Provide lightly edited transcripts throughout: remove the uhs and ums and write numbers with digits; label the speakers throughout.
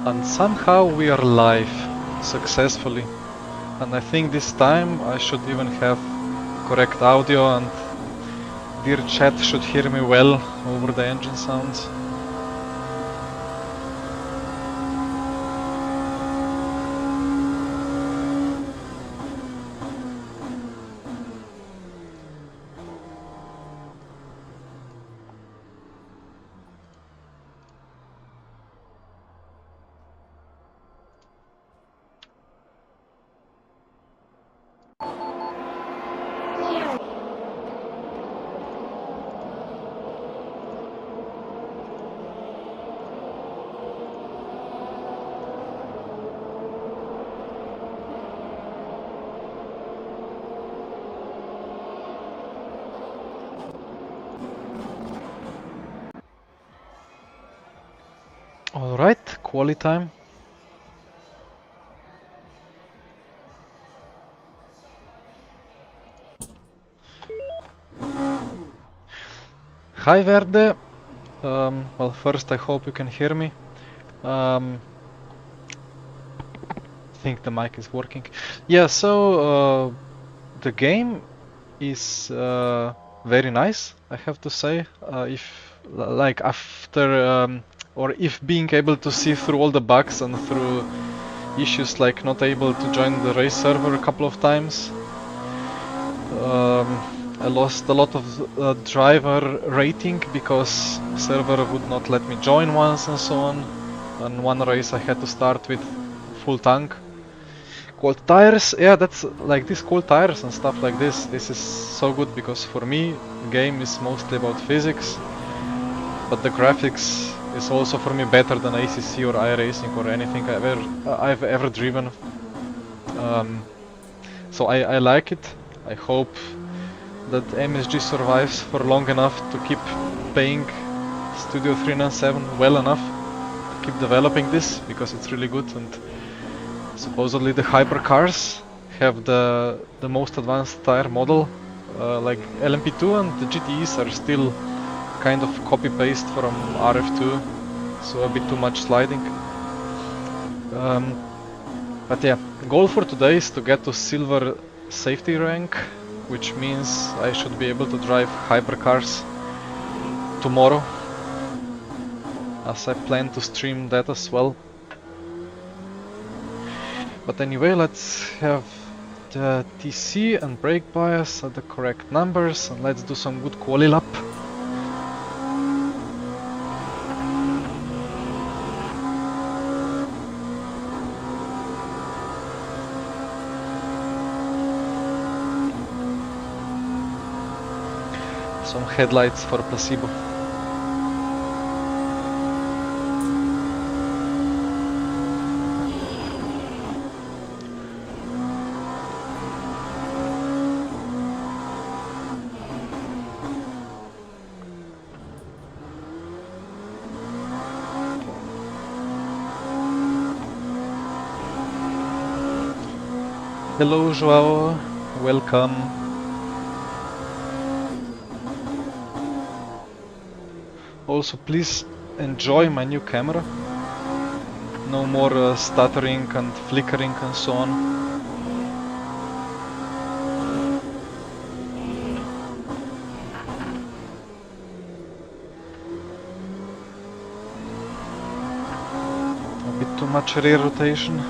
Speaker 1: And somehow we are live successfully. And I think this time I should even have correct audio and dear chat should hear me well over the engine sounds. Alright, quali time. Hi Verde. Well, first I hope you can hear me. I think the mic is working. Yeah, so the game is very nice, I have to say. Like after or if being able to see through all the bugs and through issues like not able to join the race server a couple of times. I lost a lot of driver rating because server would not let me join once and so on. And one race I had to start with full tank. Cold tires, yeah, that's like these cold tires and stuff like this. This is so good because for me, the game is mostly about physics, but the graphics is also for me better than ACC or iRacing or anything I've ever driven. So I like it. I hope that MSG survives for long enough to keep paying Studio 397 well enough to keep developing this because it's really good. And supposedly the hypercars have the most advanced tire model, like LMP2 and the GTEs are still kind of copy-paste from RF2, so a bit too much sliding. But yeah, goal for today is to get to silver safety rank, which means I should be able to drive hypercars tomorrow, as I plan to stream that as well. But anyway, let's have the TC and brake bias at the correct numbers and let's do some good quali lap. Some headlights for placebo. Hello Joao, welcome. Also please enjoy my new camera. No more stuttering and flickering and so on. A bit too much rear rotation.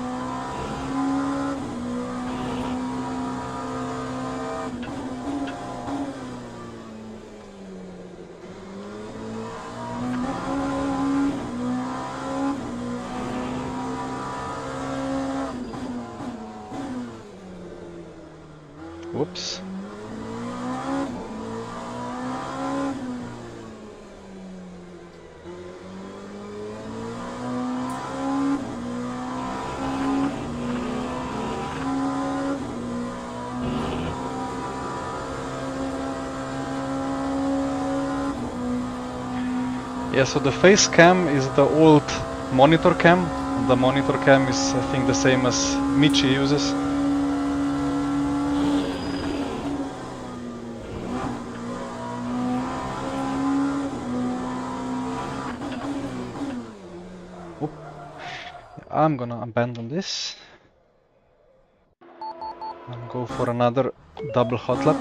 Speaker 1: Whoops. Yeah, so the face cam is the old monitor cam. The monitor cam is, I think, the same as Michi uses. I'm gonna abandon this and go for another double hot lap.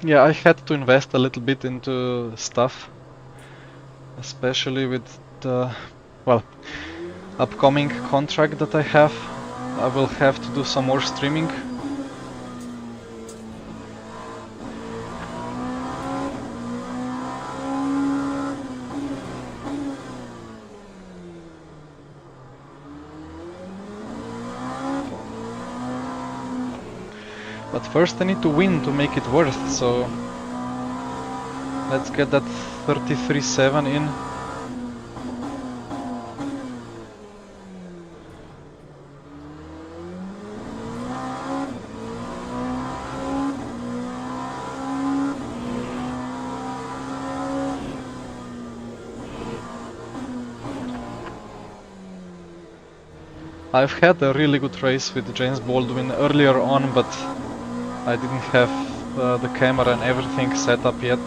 Speaker 1: Yeah, I had to invest a little bit into stuff, especially with the, well, upcoming contract that I have. I will have to do some more streaming. But first I need to win to make it worth, so let's get that 33.7 in. I've had a really good race with James Baldwin earlier on, but I didn't have the camera and everything set up yet.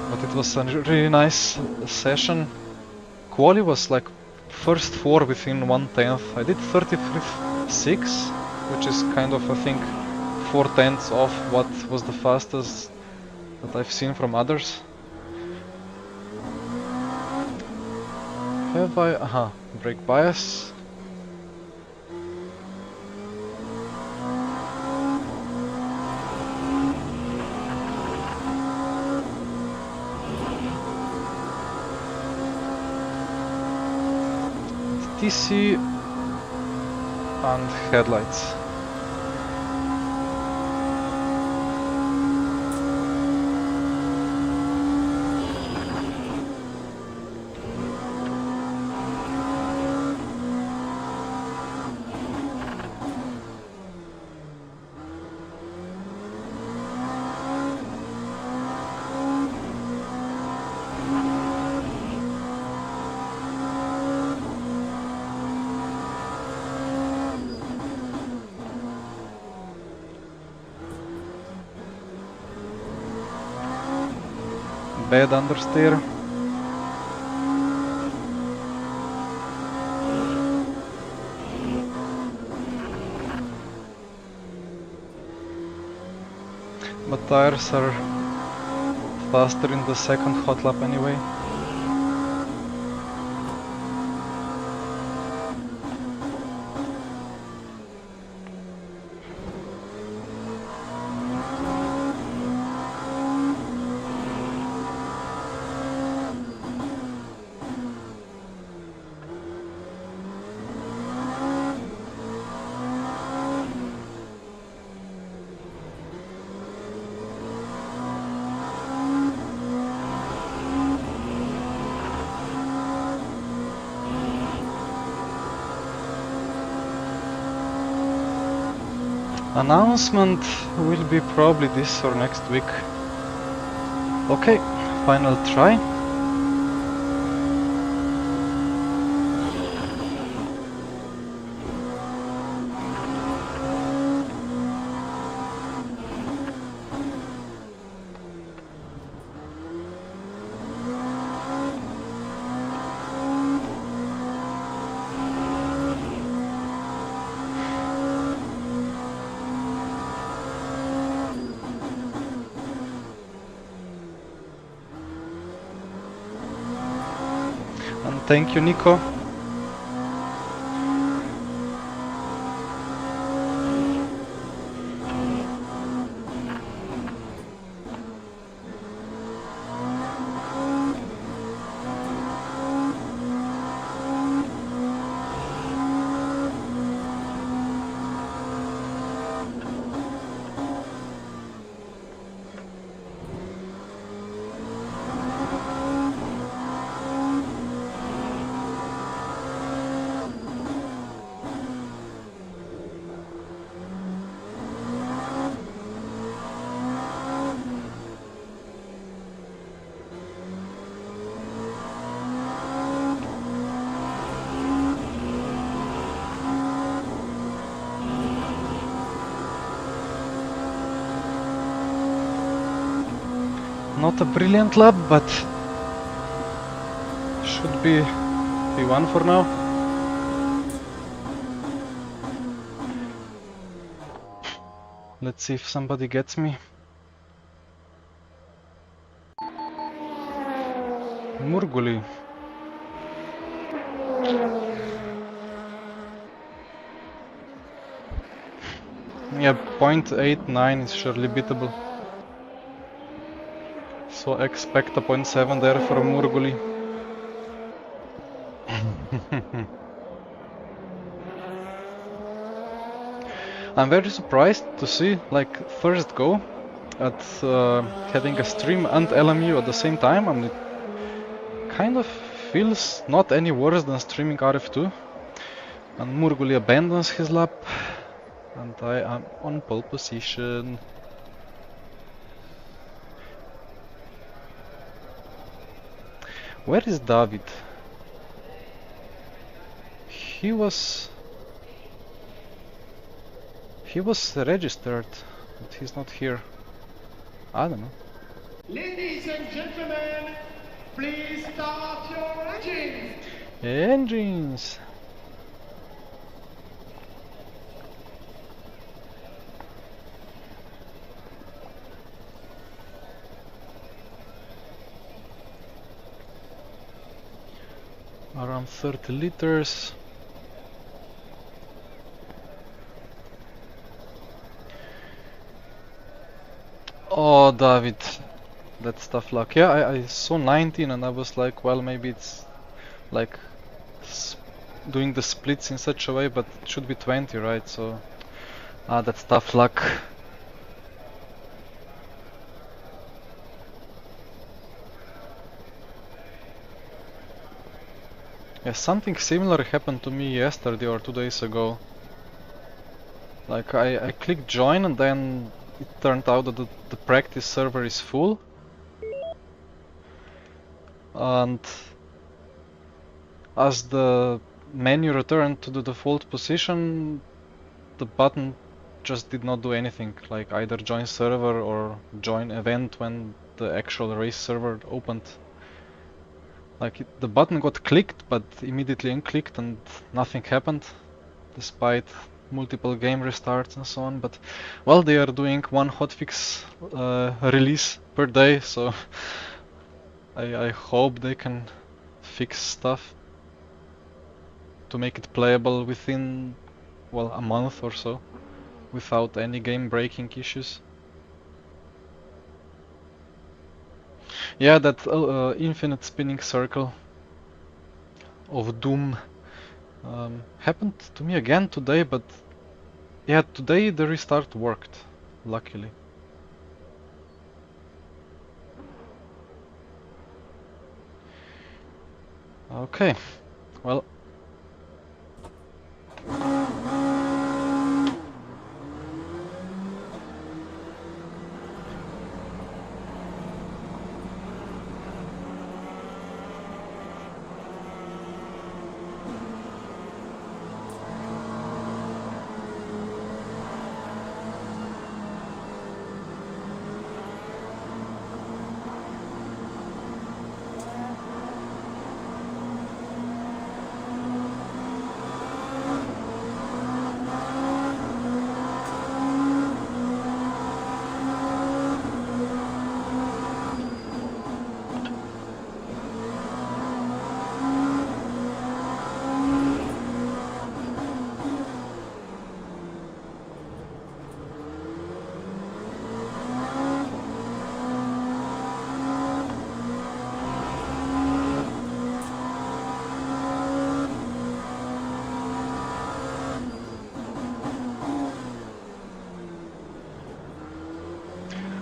Speaker 1: But it was a really nice session. Quali was like first 4 within 1/10. I did 33.6, which is kind of, I think, 4/10 of what was the fastest that I've seen from others. Have I? Aha, brake bias. TC and headlights. Bad understeer. But tires are faster in the second hot lap anyway. Announcement will be probably this or next week. Okay, final try. And thank you, Nico. Not a brilliant lap, but should be P1 for now. Let's see if somebody gets me. Murguli. Yeah, 0.89 is surely beatable. So expect a 0.7 there for Murguli. I'm very surprised to see, like, first go at having a stream and LMU at the same time, and it kind of feels not any worse than streaming RF2. And Murguli abandons his lap, and I am on pole position. Where is David? He was registered, but he's not here. I don't know.
Speaker 2: Ladies and gentlemen, please start your engines.
Speaker 1: Engines. Around 30 liters. Oh, David, that's tough luck. Yeah, I saw 19 and I was like, well, maybe it's like doing the splits in such a way, but it should be 20, right? So, that's tough luck. Yeah, something similar happened to me yesterday or 2 days ago. Like I clicked join and then it turned out that the practice server is full. And as the menu returned to the default position, the button just did not do anything, like either join server or join event when the actual race server opened. Like the button got clicked but immediately unclicked and nothing happened, despite multiple game restarts and so on. But well, they are doing one hotfix release per day, so I hope they can fix stuff to make it playable within, well, a month or so, without any game breaking issues. Yeah, that infinite spinning circle of doom happened to me again today, but yeah, today the restart worked, luckily. Okay, well.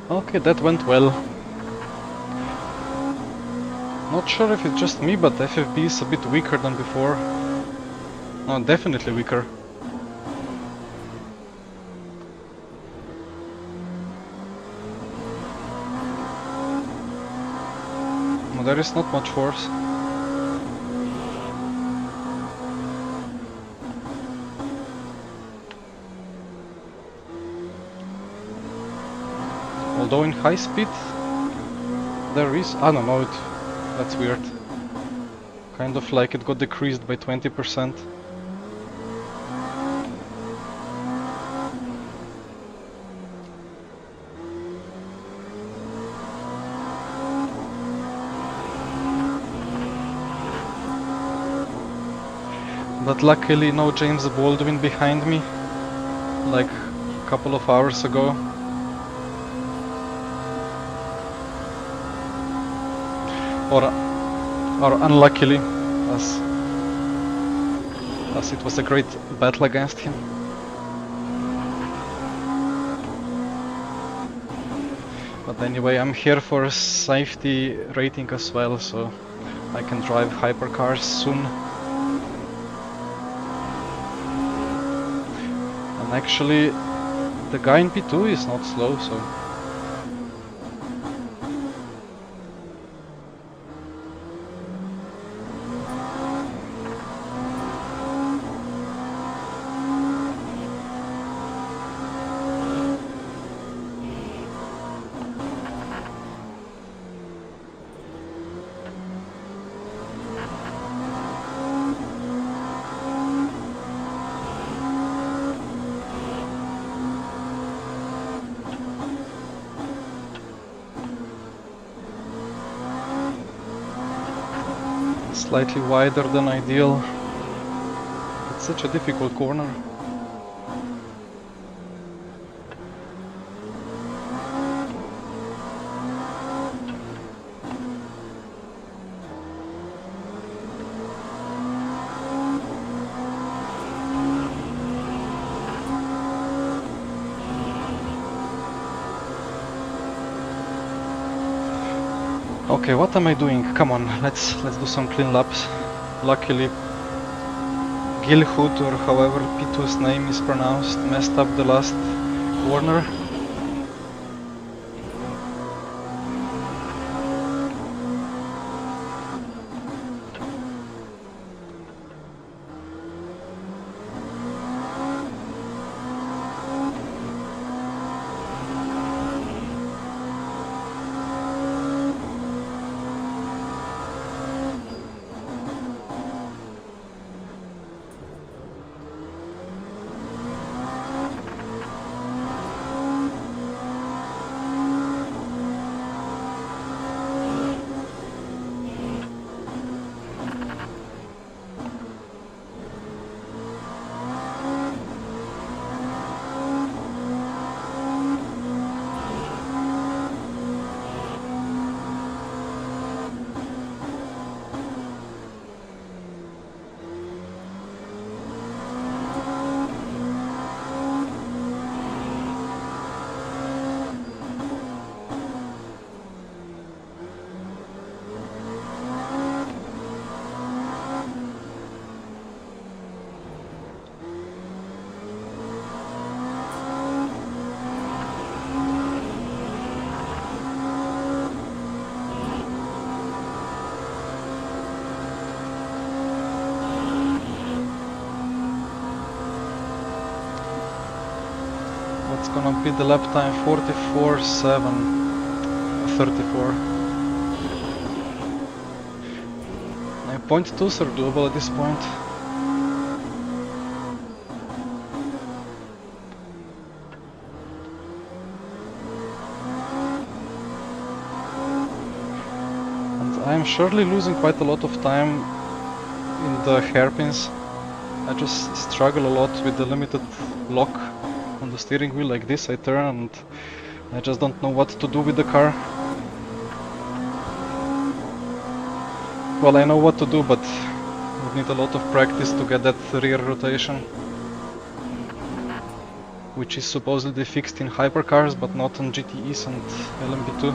Speaker 1: Okay, that went well. Not sure if it's just me, but FFB is a bit weaker than before. No, definitely weaker. No, there is not much force. Although in high speed, There is... I don't know, that's weird. Kind of like it got decreased by 20%. But luckily no James Baldwin behind me, like a couple of hours ago. Or unluckily, as it was a great battle against him. But anyway, I'm here for a safety rating as well, so I can drive hypercars soon. And actually, the guy in P2 is not slow, so... Slightly wider than ideal. It's such a difficult corner. Okay, what am I doing? Come on, let's do some clean laps. Luckily, Gilhood, or however P2's name is pronounced, messed up the last corner. It's gonna be the lap time 44.734. 9.2s are doable at this point. And I'm surely losing quite a lot of time in the hairpins. I just struggle a lot with the limited lock on the steering wheel. Like this, I turn and I just don't know what to do with the car. Well, I know what to do, but I need a lot of practice to get that rear rotation, which is supposedly fixed in hypercars but not on GTEs and LMP2.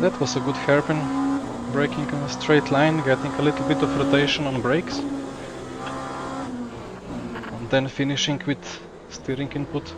Speaker 1: That was a good hairpin, braking in a straight line, getting a little bit of rotation on brakes, and then finishing with steering input.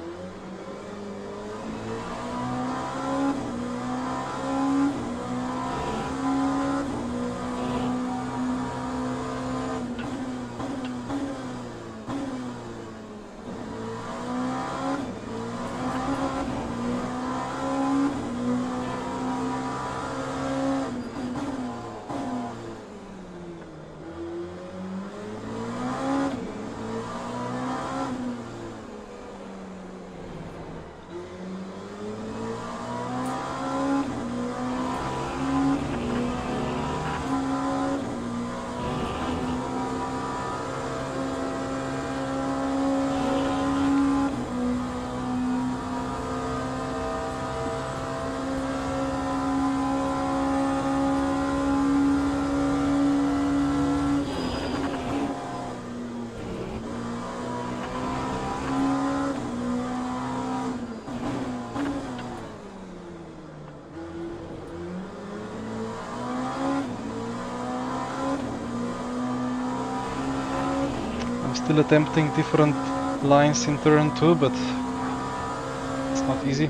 Speaker 1: I'm still attempting different lines in turn 2, but it's not easy.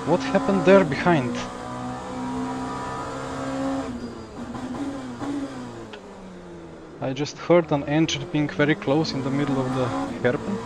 Speaker 1: What happened there behind? I just heard an engine being very close in the middle of the hairpin.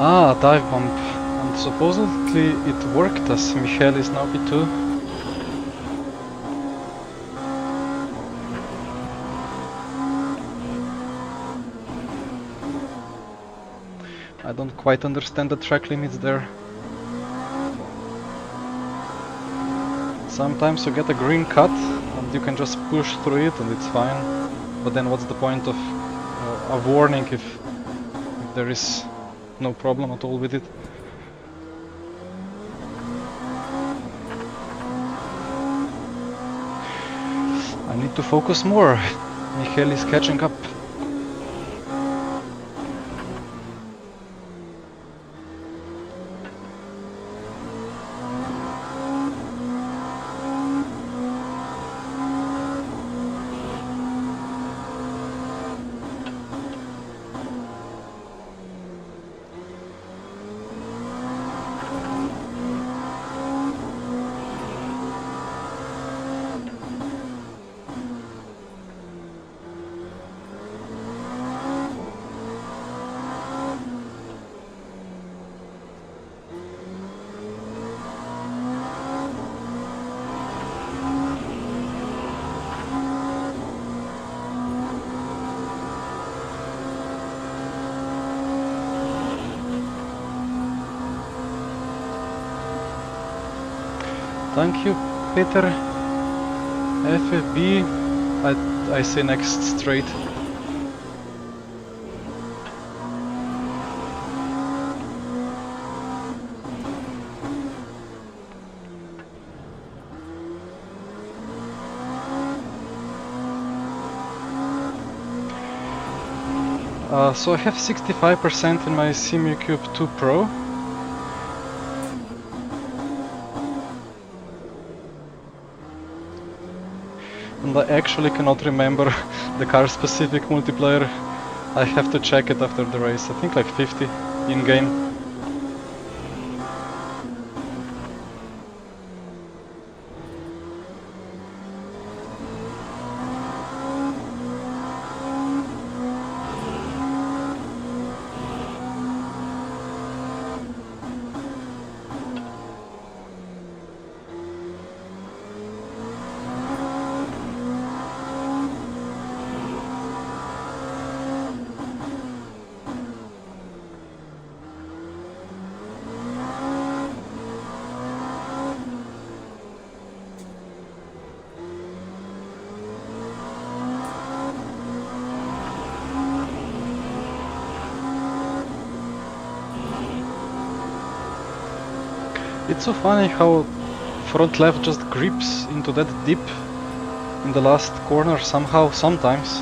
Speaker 1: Ah, dive bump. And supposedly it worked as Michael is now P2. I don't quite understand the track limits there. Sometimes you get a green cut and you can just push through it and it's fine. But then what's the point of a warning if there is no problem at all with it? I need to focus more. Michael is catching up. Thank you, Peter. FFB, I say next straight. So I have 65% in my Simucube 2 Pro. And I actually cannot remember the car-specific multiplayer. I have to check it after the race. I think like 50 in-game. It's so funny how front left just grips into that dip in the last corner somehow, sometimes.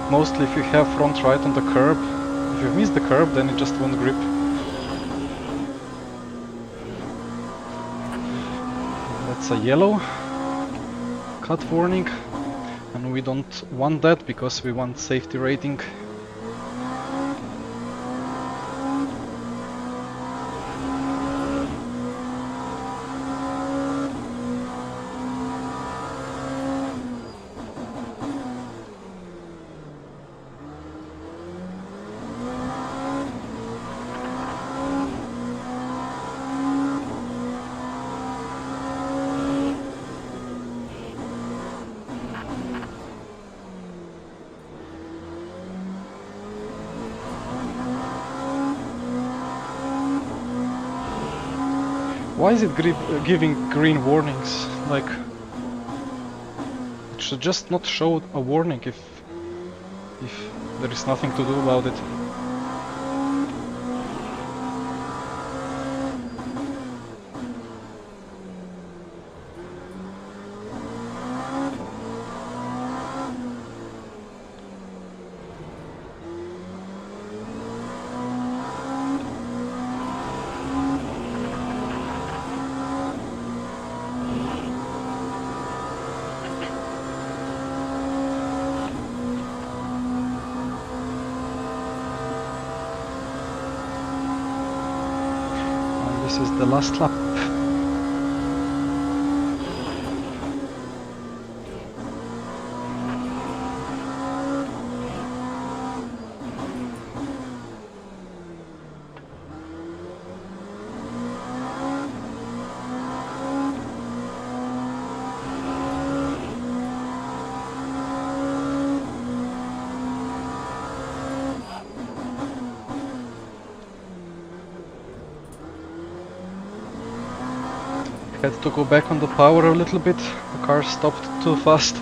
Speaker 1: Mostly if you have front right on the curb. If you miss the curb, then it just won't grip. That's a yellow cut warning, and we don't want that because we want safety rating. Why is it giving green warnings? Like, it should just not show a warning if there is nothing to do about it. This is the last lap. Had to go back on the power a little bit, the car stopped too fast.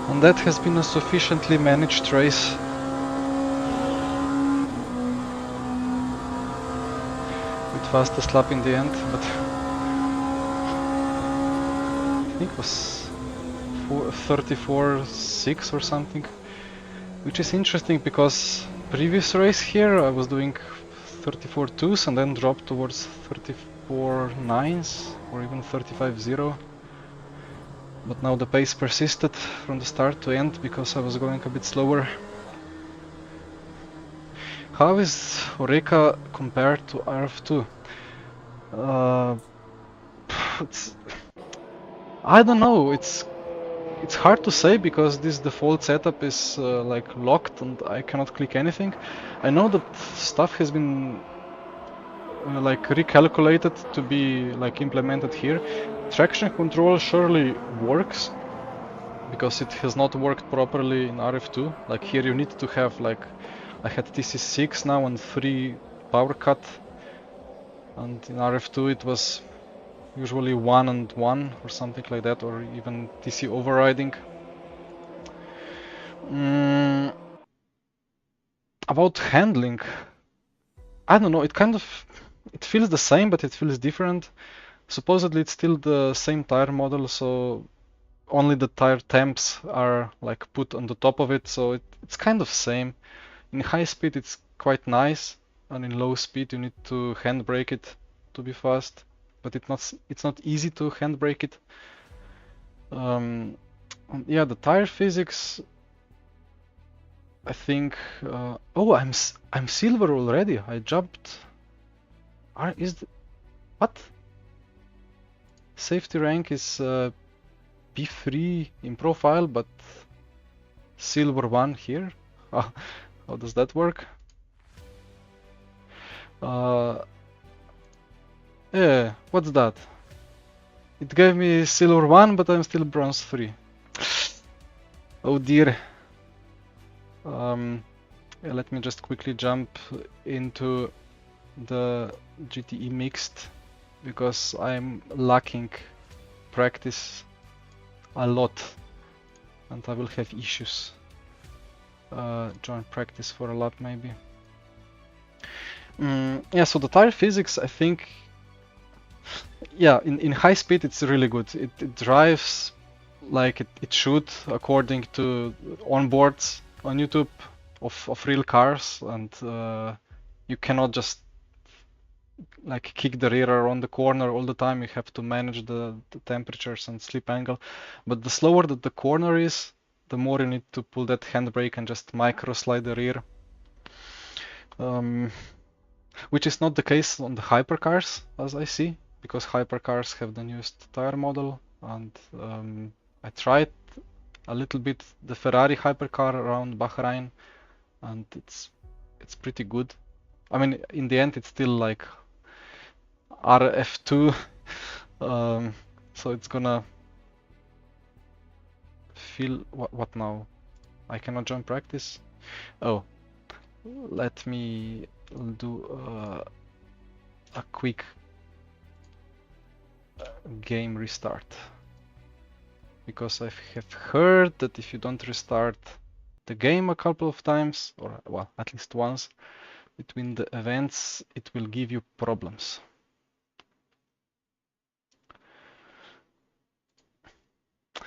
Speaker 1: And that has been a sufficiently managed race. With fastest lap in the end, but I think it was 34.6 or something. Which is interesting because previous race here I was doing 34.2s and then dropped towards 34.9s or even 35.0. But now the pace persisted from the start to end because I was going a bit slower. How is Oreca compared to RF2? It's, I don't know. It's hard to say because this default setup is like locked and I cannot click anything. I know that stuff has been like recalculated to be like implemented here. Traction control surely works because it has not worked properly in RF2. Like here you need to have like, I had TC6 now and 3 power cut, and in RF2 it was usually 1 and 1 or something like that, or even TC overriding. About handling, I don't know, it feels the same, but it feels different. Supposedly it's still the same tire model, so only the tire temps are like put on the top of it, so it's kind of same. In high speed it's quite nice, and in low speed you need to handbrake it to be fast, but it's not easy to handbrake it. Yeah, the tire physics, I think. Oh, I'm silver already. I jumped. What? Safety rank is P3 in profile, but silver 1 here. How does that work? Yeah, what's that? It gave me silver 1, but I'm still bronze 3. Oh dear. Yeah, let me just quickly jump into the GTE mixed because I'm lacking practice a lot and I will have issues. Join practice for a lap maybe. Yeah, so the tire physics, I think, yeah, in high speed it's really good. It drives like it should according to onboards on YouTube of real cars, and you cannot just like kick the rear around the corner all the time. You have to manage the temperatures and slip angle. But the slower that the corner is, the more you need to pull that handbrake and just micro slide the rear. Which is not the case on the hypercars, as I see, because hypercars have the newest tire model, and I tried a little bit the Ferrari hypercar around Bahrain, and it's pretty good. I mean, in the end, it's still like RF2, so it's gonna feel what now? I cannot join practice. Oh, let me do a quick game restart, because I have heard that if you don't restart the game a couple of times, or well, at least once between the events, it will give you problems.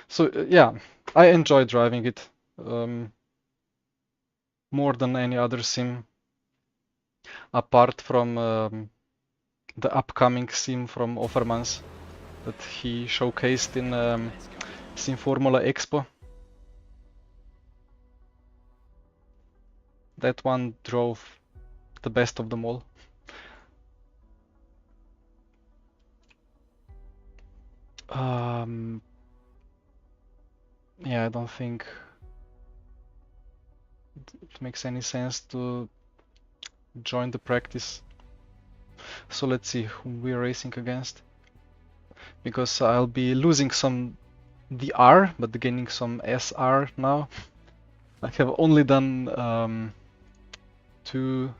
Speaker 1: So yeah, I enjoy driving it more than any other sim, apart from the upcoming sim from Offermans that he showcased in Sim Formula Expo. That one drove the best of them all. Yeah, I don't think it makes any sense to join the practice. So let's see who we're racing against, because I'll be losing some DR but gaining some SR now. I have only done 2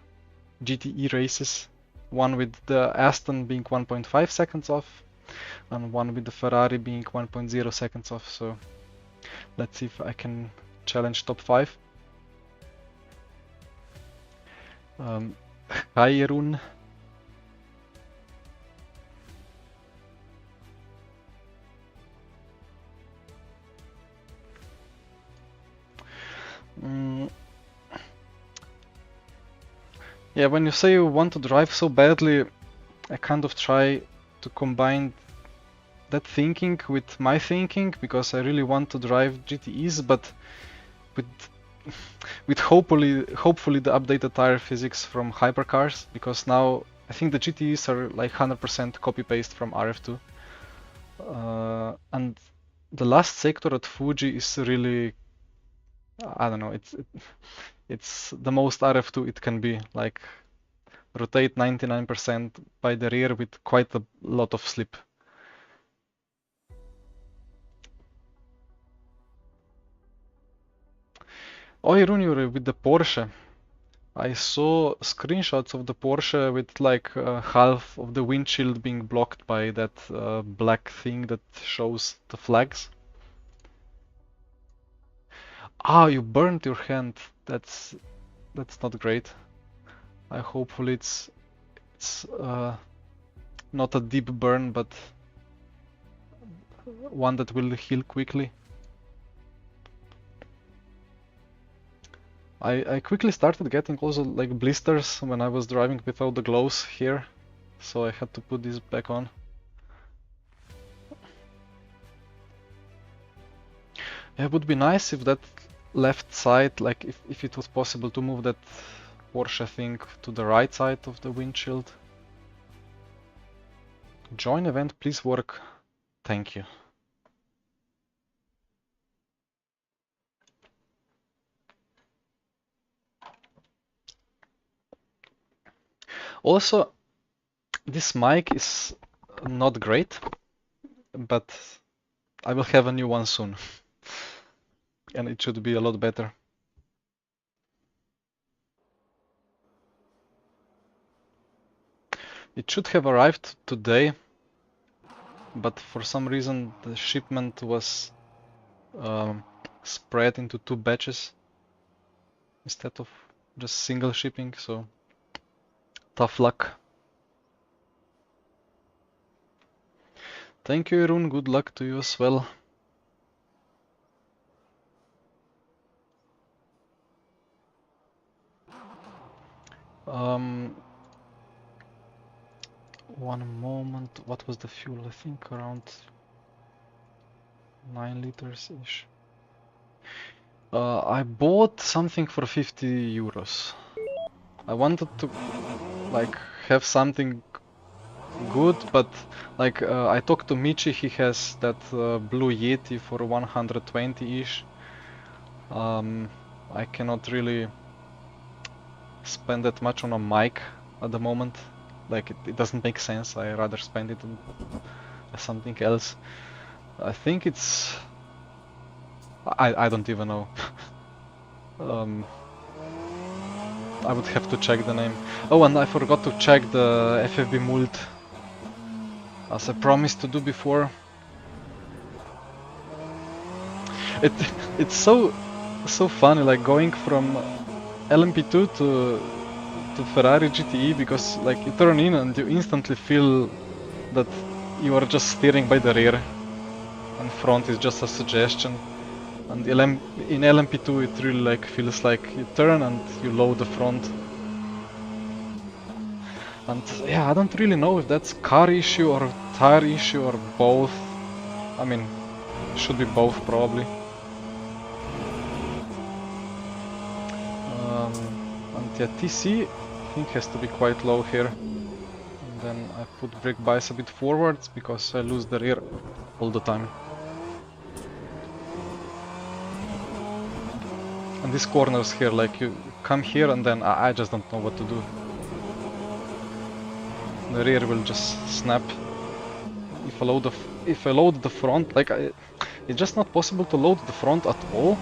Speaker 1: GTE races, one with the Aston being 1.5 seconds off and one with the Ferrari being 1.0 seconds off, so let's see if I can challenge top 5. Hi Jeroen. Yeah, when you say you want to drive so badly, I kind of try to combine that thinking with my thinking, because I really want to drive GTEs, but with hopefully the updated tire physics from hypercars, because now I think the GTEs are like 100% copy paste from RF2, and the last sector at Fuji is really, I don't know, it's the most RF2 it can be, like rotate 99% by the rear with quite a lot of slip. Oh, Irun, with the Porsche. I saw screenshots of the Porsche with like half of the windshield being blocked by that black thing that shows the flags. Ah, you burned your hand. That's not great. Hopefully it's not a deep burn, but one that will heal quickly. I quickly started getting also like blisters when I was driving without the gloves here, so I had to put this back on. Yeah, it would be nice if that left side, like if it was possible to move that Porsche thing to the right side of the windshield. Join event, please work. Thank you. Also, this mic is not great, but I will have a new one soon. And it should be a lot better. It should have arrived today, but for some reason the shipment was spread into 2 batches instead of just single shipping, so tough luck. Thank you, Irun. Good luck to you as well. One moment. What was the fuel? I think around 9 liters-ish. I bought something for 50 euros. I wanted to like have something good, but like I talked to Michi, he has that Blue Yeti for 120-ish. I cannot really spend that much on a mic at the moment. Like it doesn't make sense. I rather spend it on something else. I think it's... I don't even know. I would have to check the name. Oh, and I forgot to check the FFB Mult, as I promised to do before. It's so funny, like going from LMP2 to Ferrari GTE, because like you turn in and you instantly feel that you are just steering by the rear and front is just a suggestion. And in LMP2 it really like feels like you turn and you load the front. And yeah, I don't really know if that's car issue or tire issue or both. I mean, it should be both probably. And yeah, TC I think has to be quite low here. And then I put brake bias a bit forwards because I lose the rear all the time. And these corners here, like you come here and then I just don't know what to do. The rear will just snap. If I load the front, like it's just not possible to load the front at all,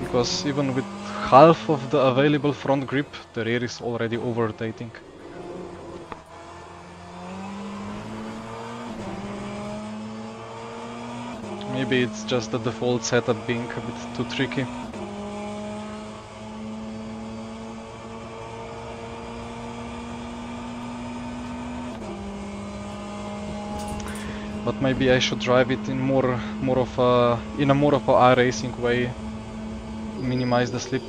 Speaker 1: because even with half of the available front grip, the rear is already over-rotating. Maybe it's just the default setup being a bit too tricky. But maybe I should drive it in more of a iRacing way, minimize the slip.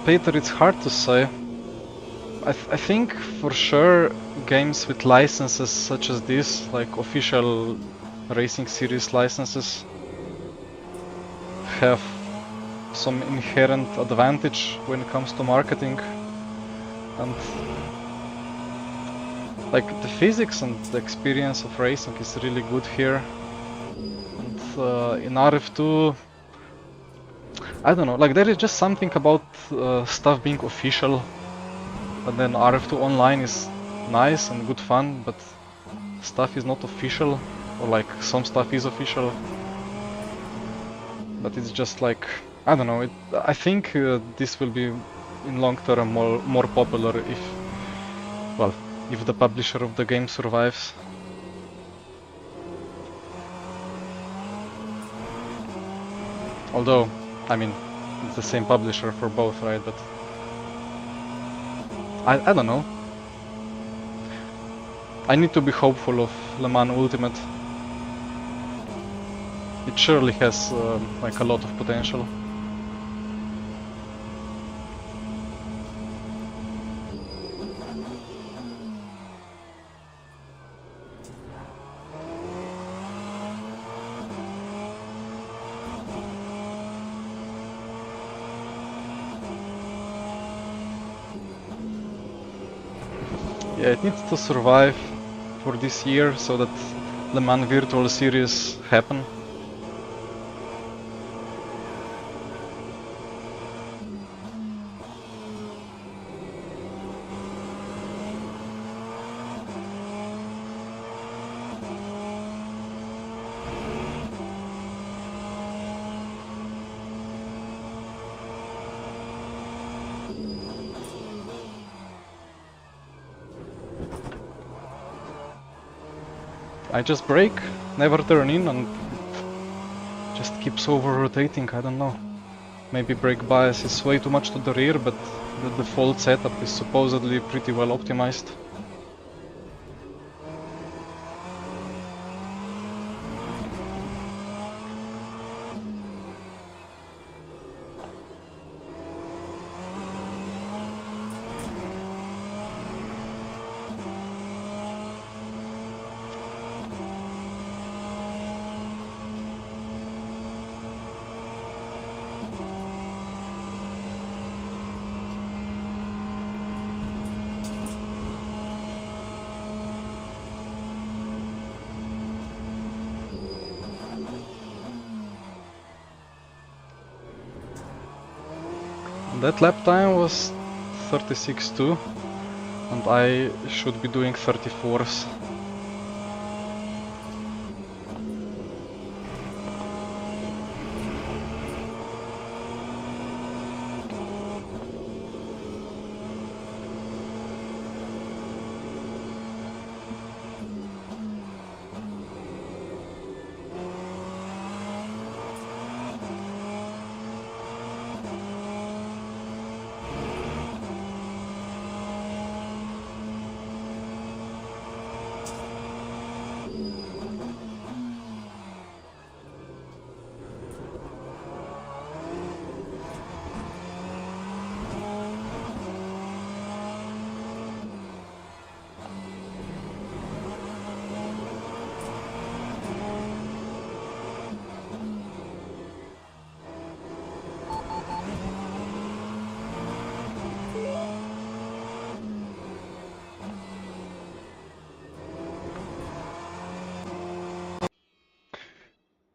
Speaker 1: Peter, it's hard to say. I think for sure games with licenses such as this, like official racing series licenses, have some inherent advantage when it comes to marketing. And like the physics and the experience of racing is really good here. And in RF2, I don't know, like there is just something about stuff being official. And then RF2 online is nice and good fun, but stuff is not official, or like some stuff is official, but it's just like, I don't know, I think this will be in long term more popular if, well, if the publisher of the game survives. Although, I mean, it's the same publisher for both, right? But I don't know. I need to be hopeful of Le Mans Ultimate. It surely has like a lot of potential. Yeah, it needs to survive for this year so that Le Mans Virtual Series happen. I just brake, never turn in, and it just keeps over rotating, I don't know. Maybe brake bias is way too much to the rear, but the default setup is supposedly pretty well optimized. That lap time was 36.2 and I should be doing 34s.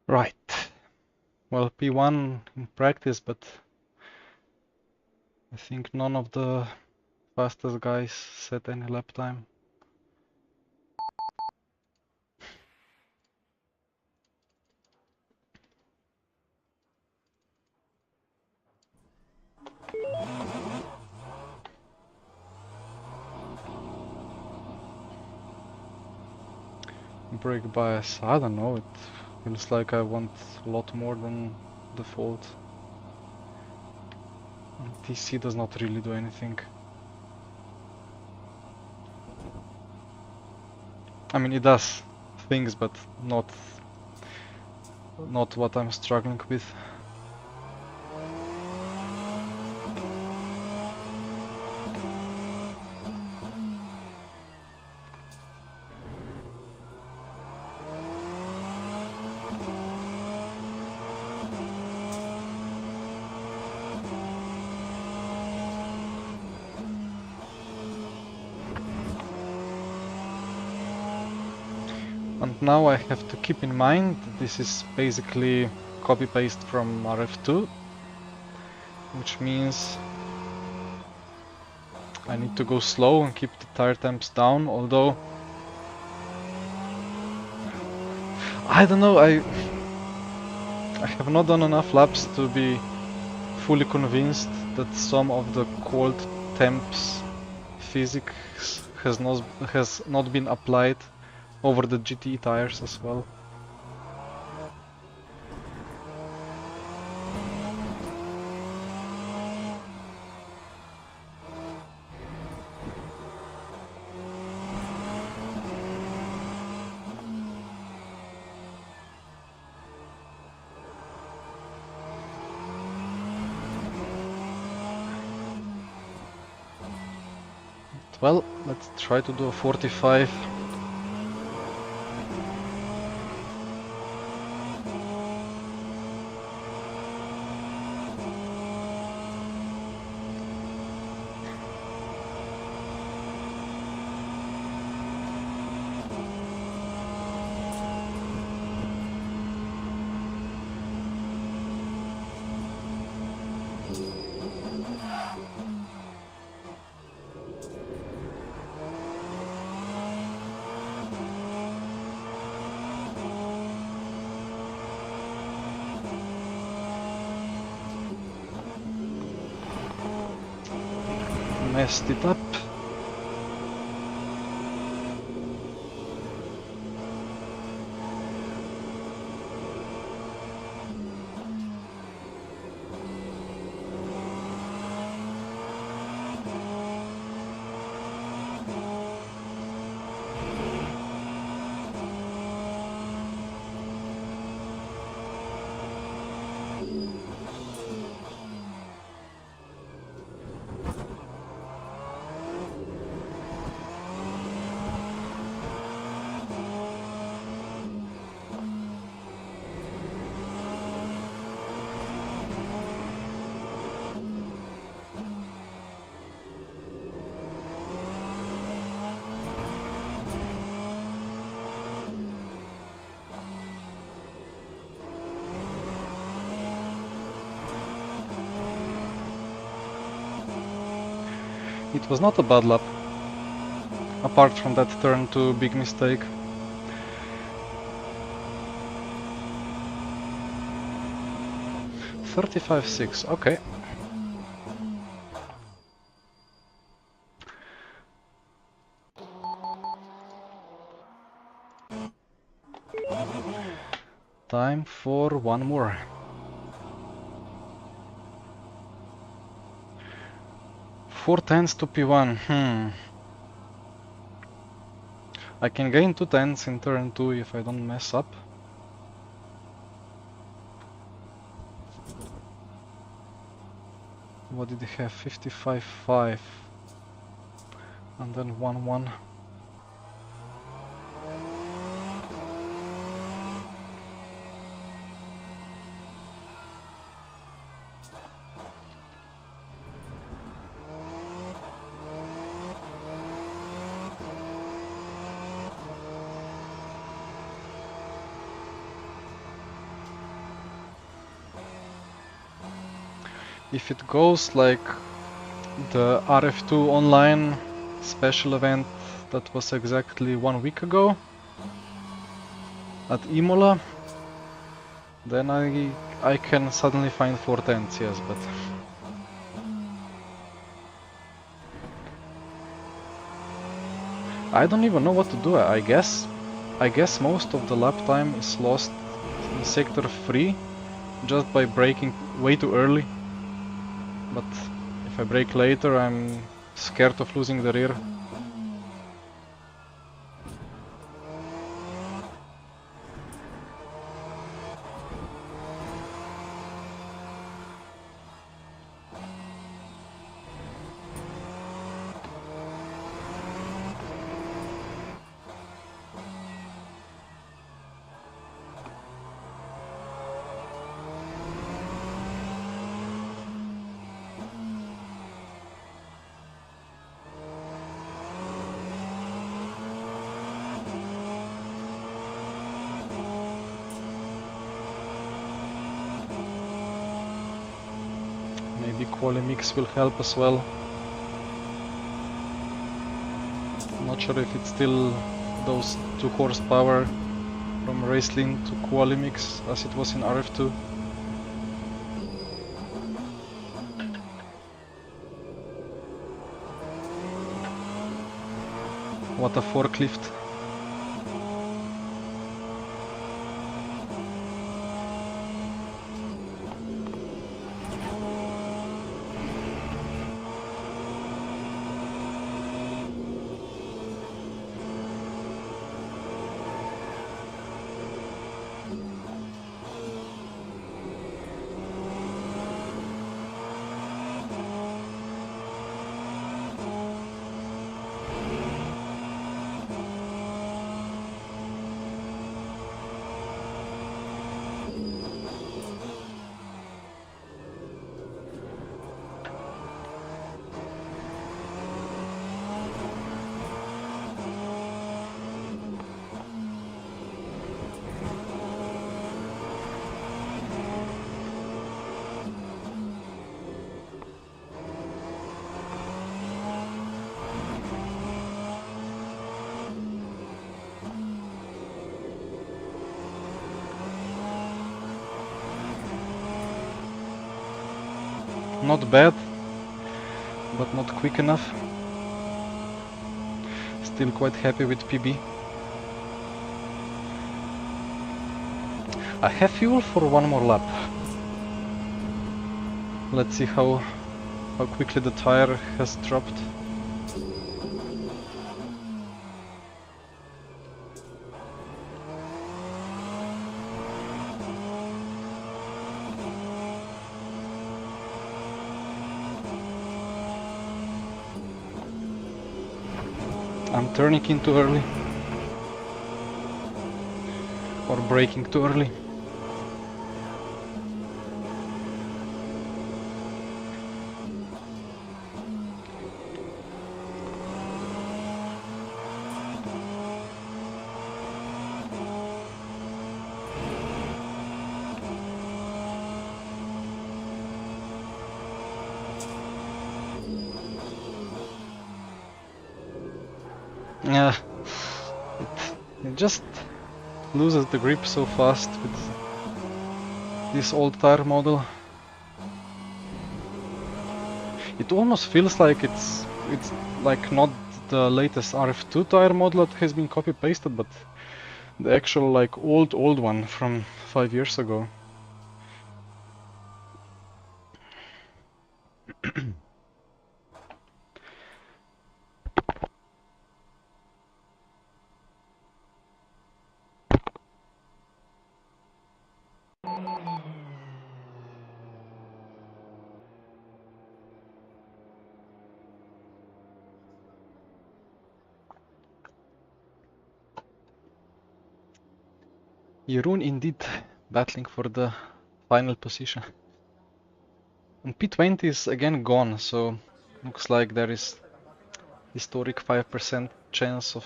Speaker 1: Right. Well, P1 in practice, but I think none of the fastest guys set any lap time. Brake bias, I don't know, it feels like I want a lot more than default. And TC does not really do anything. I mean, it does things, but not what I'm struggling with. And now I have to keep in mind that this is basically copy-paste from RF2, which means I need to go slow and keep the tire temps down, although I don't know, I have not done enough laps to be fully convinced that some of the cold temps physics has not been applied over the GT tires as well. Well, let's try to do a 45. Messed it up. It was not a bad lap, apart from that turn 2 big mistake. $35.6, okay. Time for one more. Four tenths to P1. I can gain 2 tenths in turn 2 if I don't mess up. What did he have? 55.5 and then 1.1. If it goes like the RF2 online special event that was exactly 1 week ago at Imola, then I can suddenly find 4 tenths, yes, but I don't even know what to do. I guess most of the lap time is lost in sector 3 just by braking way too early. But if I brake later, I'm scared of losing the rear. Maybe quali mix will help as well. Not sure if it's still those 2 horsepower from Raceline to quali mix as it was in RF2. What a forklift. Not bad, but not quick enough. Still quite happy with PB. I have fuel for one more lap. Let's see how quickly the tire has dropped. I'm turning in too early. Or braking too early. Yeah, it just loses the grip so fast with this old tire model. It almost feels like it's like not the latest RF2 tire model that has been copy pasted, but the actual like old one from 5 years ago. Jeroen indeed battling for the final position. And P20 is again gone, so looks like there is historic 5% chance of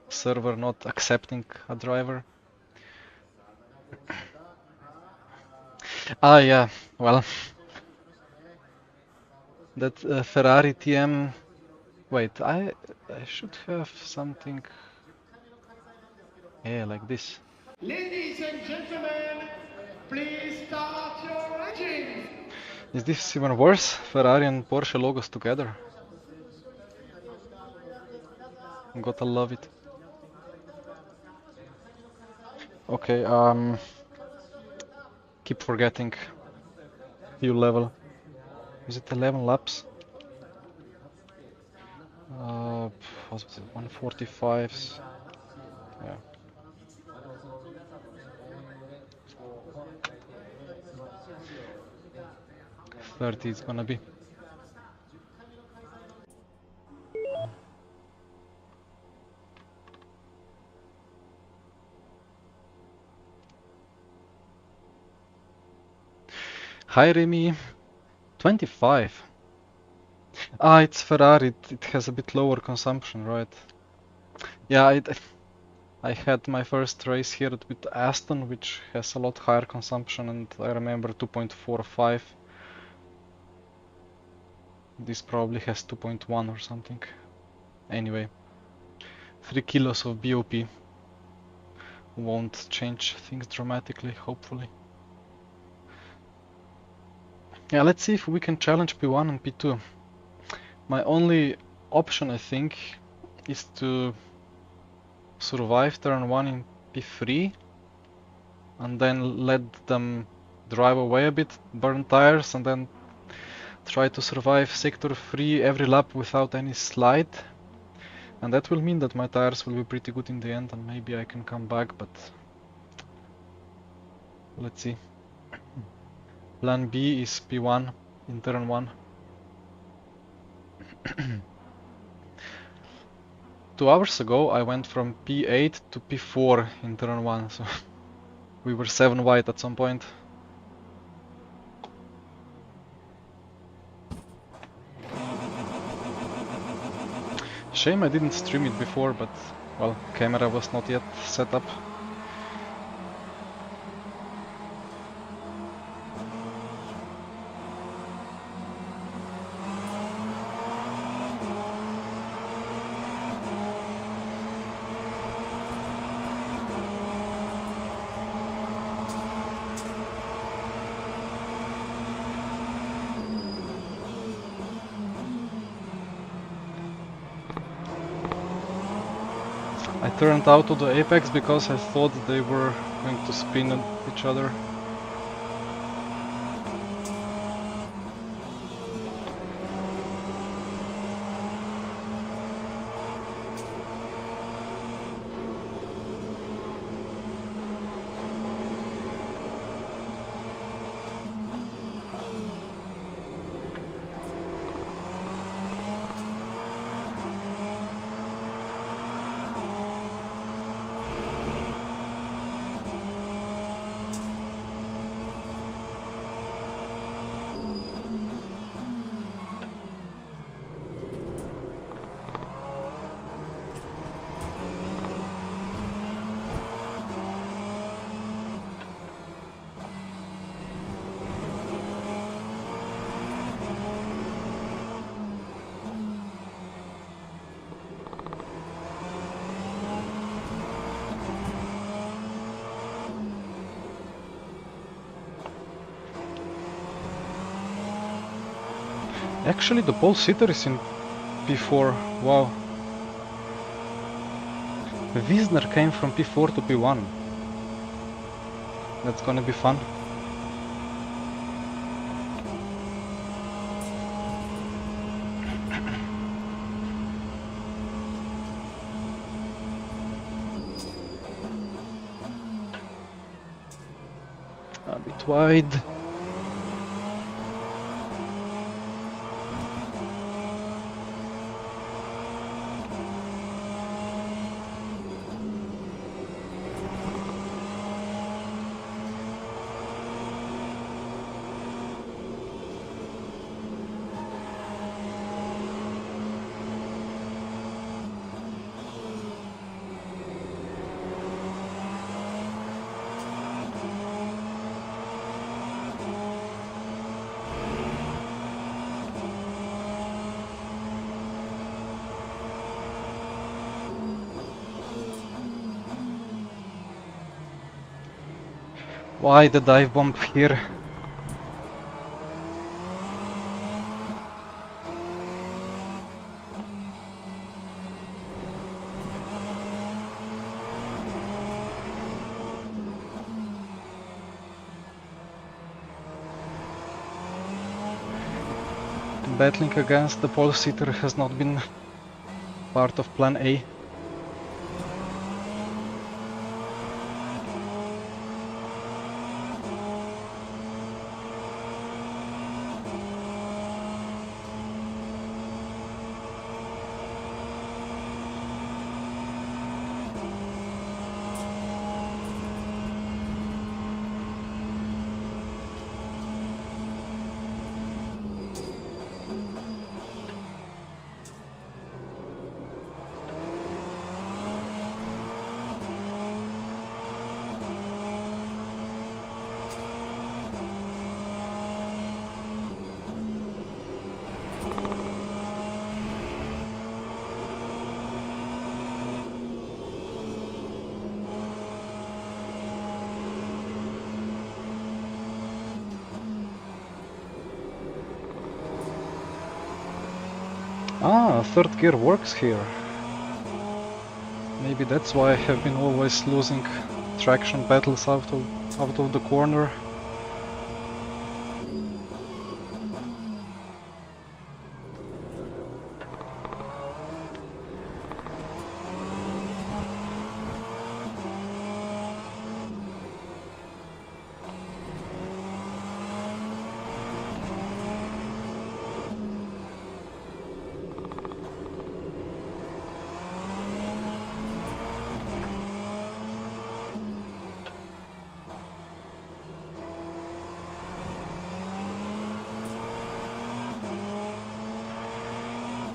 Speaker 1: server not accepting a driver. Ah yeah, well, that Ferrari TM. Wait, I should have something. Yeah, like this.
Speaker 2: Ladies and gentlemen, please start your engines.
Speaker 1: Is this even worse? Ferrari and Porsche logos together. Gotta love it. Okay, keep forgetting. Fuel level. Is it 11 laps? What was it? 145s. Yeah. $30 it's gonna be. Hi Remy, 25. Ah, it's Ferrari, it has a bit lower consumption, right? Yeah, I had my first race here with Aston, which has a lot higher consumption, and I remember 2.45 This probably has 2.1 or something. Anyway, 3 kilos of BOP won't change things dramatically, hopefully. Yeah, let's see if we can challenge P1 and P2. My only option, I think, is to survive turn 1 in P3 and then let them drive away a bit, burn tires, and then try to survive sector 3 every lap without any slide. And that will mean that my tires will be pretty good in the end and maybe I can come back, but let's see. Plan B is P1 in turn 1. 2 hours ago I went from P8 to P4 in turn 1, so we were 7 wide at some point. Shame I didn't stream it before, but well, camera was not yet set up. I turned out of the apex because I thought they were going to spin at each other. Actually, the pole sitter is in P4. Wow. Wiesner came from P4 to P1. That's gonna be fun. A bit wide. Why the dive bomb here? Battling against the pole sitter has not been part of plan A. Ah, third gear works here. Maybe that's why I have been always losing traction battles out of the corner.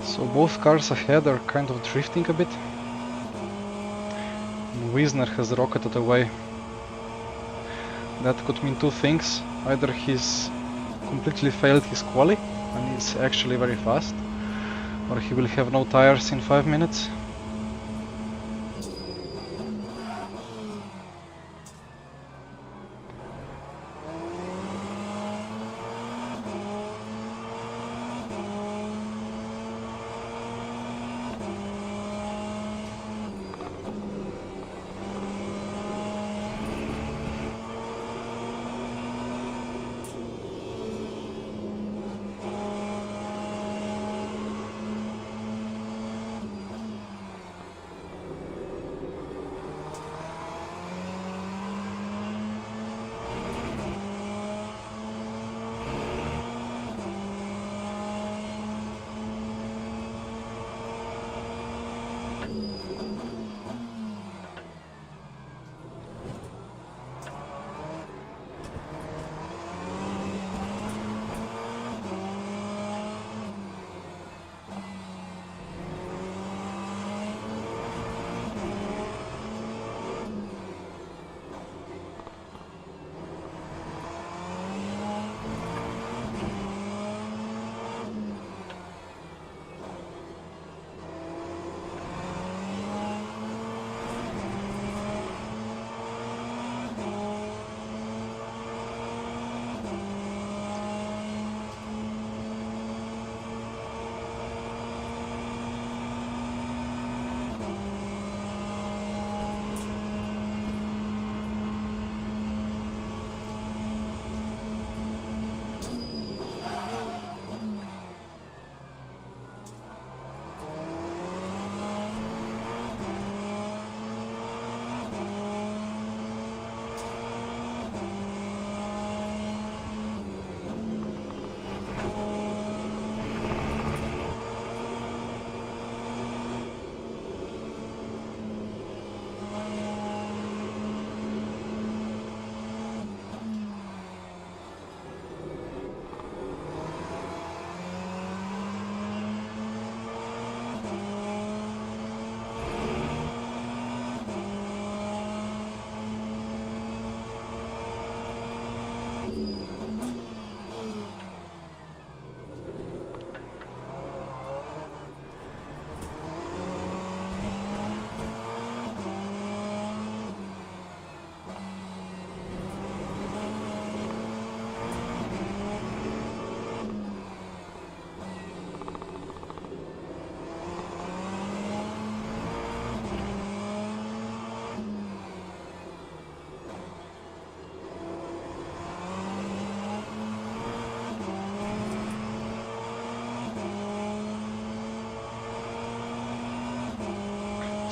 Speaker 1: So both cars ahead are kind of drifting a bit. Wisner has rocketed away. That could mean two things. Either he's completely failed his quali and is actually very fast, or he will have no tires in 5 minutes.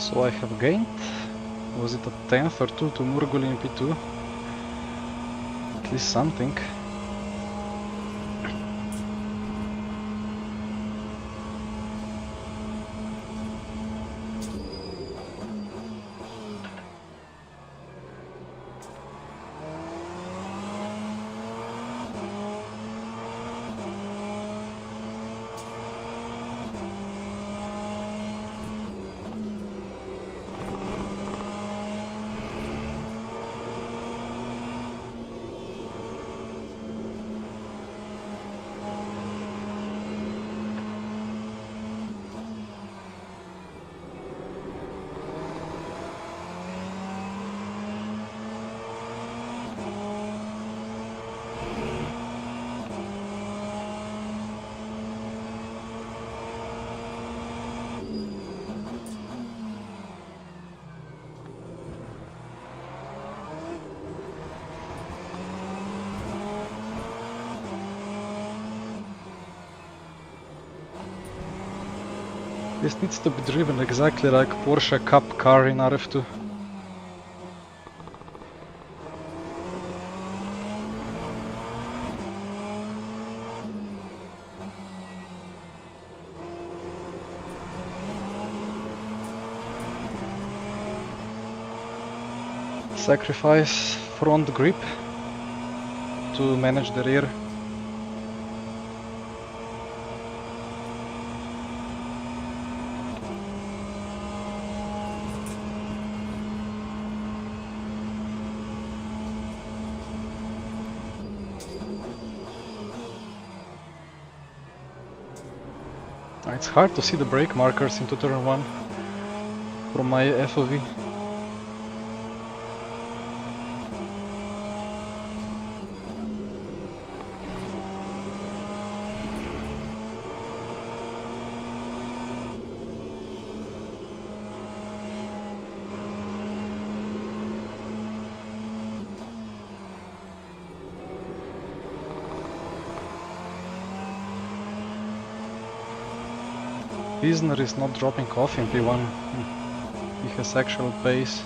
Speaker 1: So I have gained, was it a 10th or 2 to Murgul in P2? At least something. This needs to be driven exactly like Porsche Cup car in RF2. Sacrifice front grip to manage the rear. It's hard to see the brake markers into turn 1 from my FOV. Isner is not dropping off in P1. He has actual pace.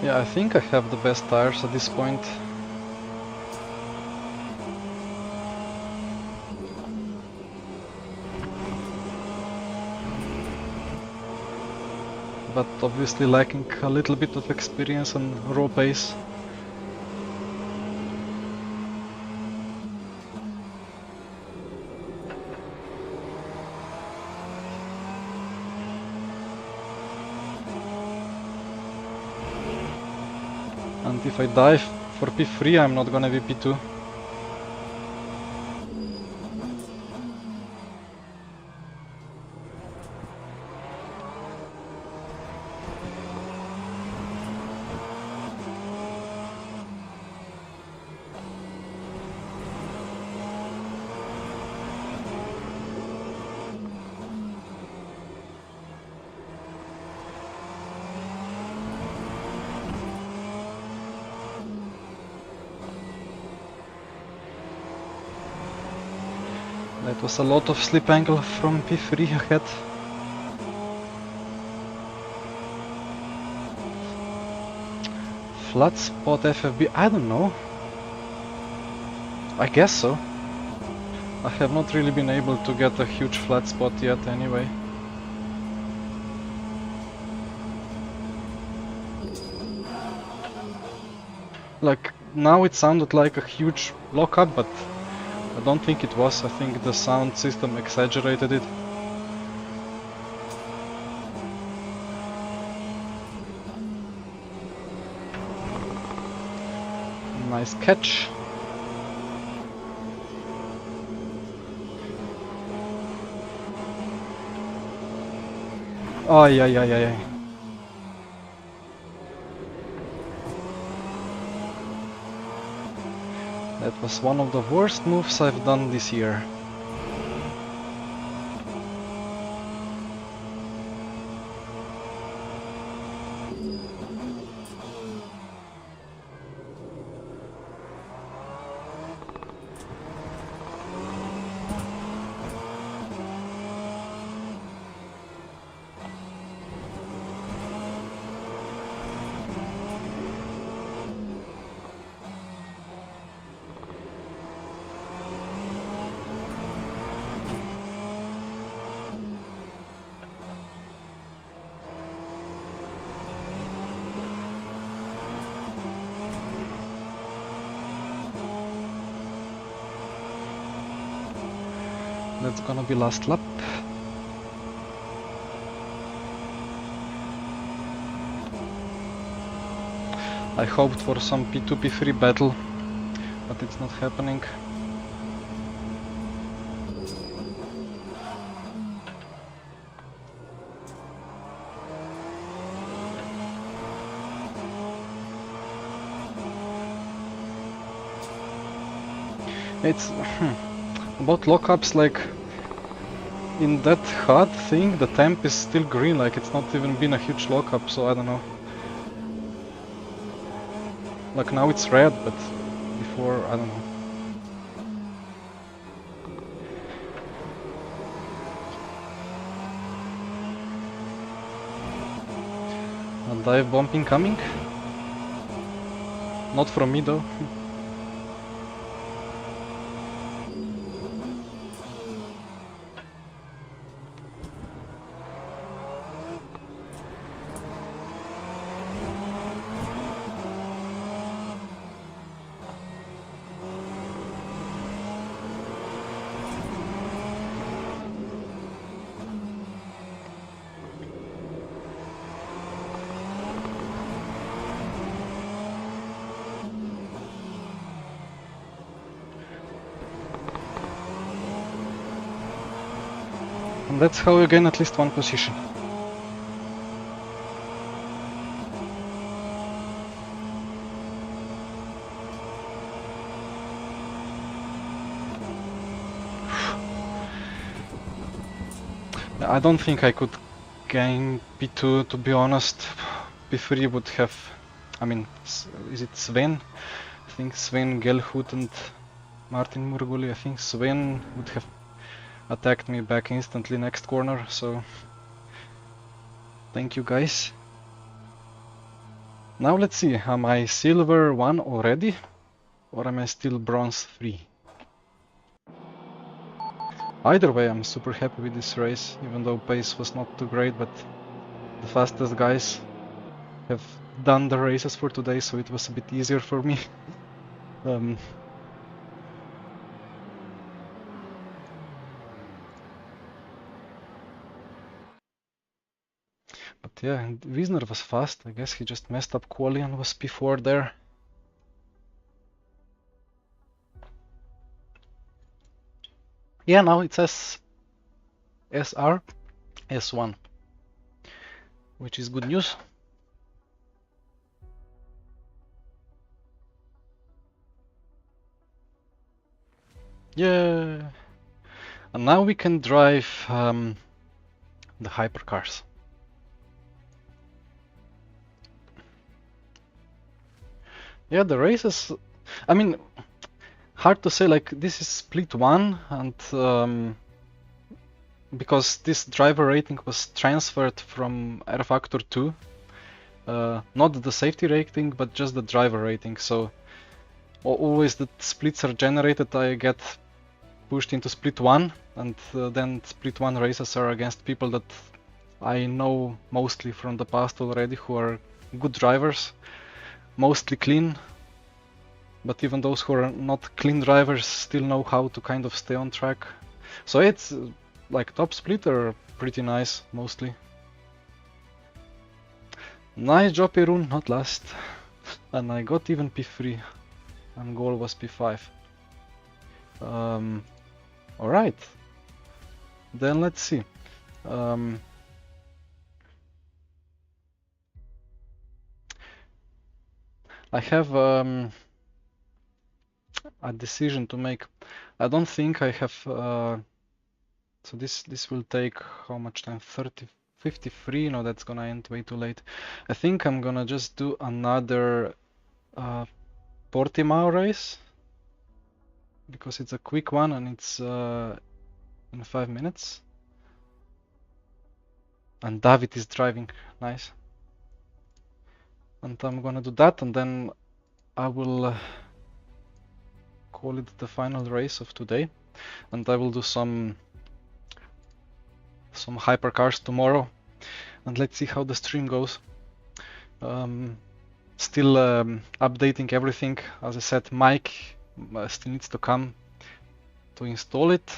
Speaker 1: Yeah, I think I have the best tires at this point. But obviously lacking a little bit of experience and raw pace. And if I dive for P3, I'm not gonna be P2. That was a lot of slip angle from P3 ahead. Flat spot FFB, I don't know. I guess so. I have not really been able to get a huge flat spot yet anyway. Like, now it sounded like a huge lockup, but I don't think it was. I think the sound system exaggerated it. Nice catch. Oh, yeah. That was one of the worst moves I've done this year. That's gonna be last lap. I hoped for some P2, P3 battle, but it's not happening. It's about lockups, like in that HUD thing, the temp is still green, like it's not even been a huge lockup, so I don't know. Like now it's red, but before, I don't know. A dive bomb incoming? Not from me though. And that's how you gain at least one position. I don't think I could gain P2, to be honest. P3 would have, I mean, is it Sven? I think Sven, Gelhut and Martin Murguli. I think Sven would have attacked me back instantly next corner, so thank you guys. Now let's see, am I silver 1 already, or am I still bronze 3? Either way, I'm super happy with this race, even though pace was not too great, but the fastest guys have done the races for today, so it was a bit easier for me. But yeah, and Wiesner was fast. I guess he just messed up quali and was P4 there. Yeah, now it says SR S1, which is good news. Yeah, and now we can drive the hypercars. Yeah, the races, I mean, hard to say, like this is split 1, and because this driver rating was transferred from rFactor 2, not the safety rating, but just the driver rating, so always the splits are generated, I get pushed into split 1, and then split 1 races are against people that I know mostly from the past already, who are good drivers, mostly clean, but even those who are not clean drivers still know how to kind of stay on track. So it's like top split are pretty nice, mostly. Nice job, Perun, not last. And I got even P3, and goal was P5. Alright, then let's see. I have a decision to make. I don't think I have, so this will take how much time? 53? No, that's gonna end way too late. I think I'm gonna just do another Portimao race, because it's a quick one and it's in 5 minutes. And David is driving, nice. And I'm gonna do that, and then I will call it the final race of today, and I will do some hypercars tomorrow, and let's see how the stream goes. Still updating everything. As I said, Mike still needs to come to install it.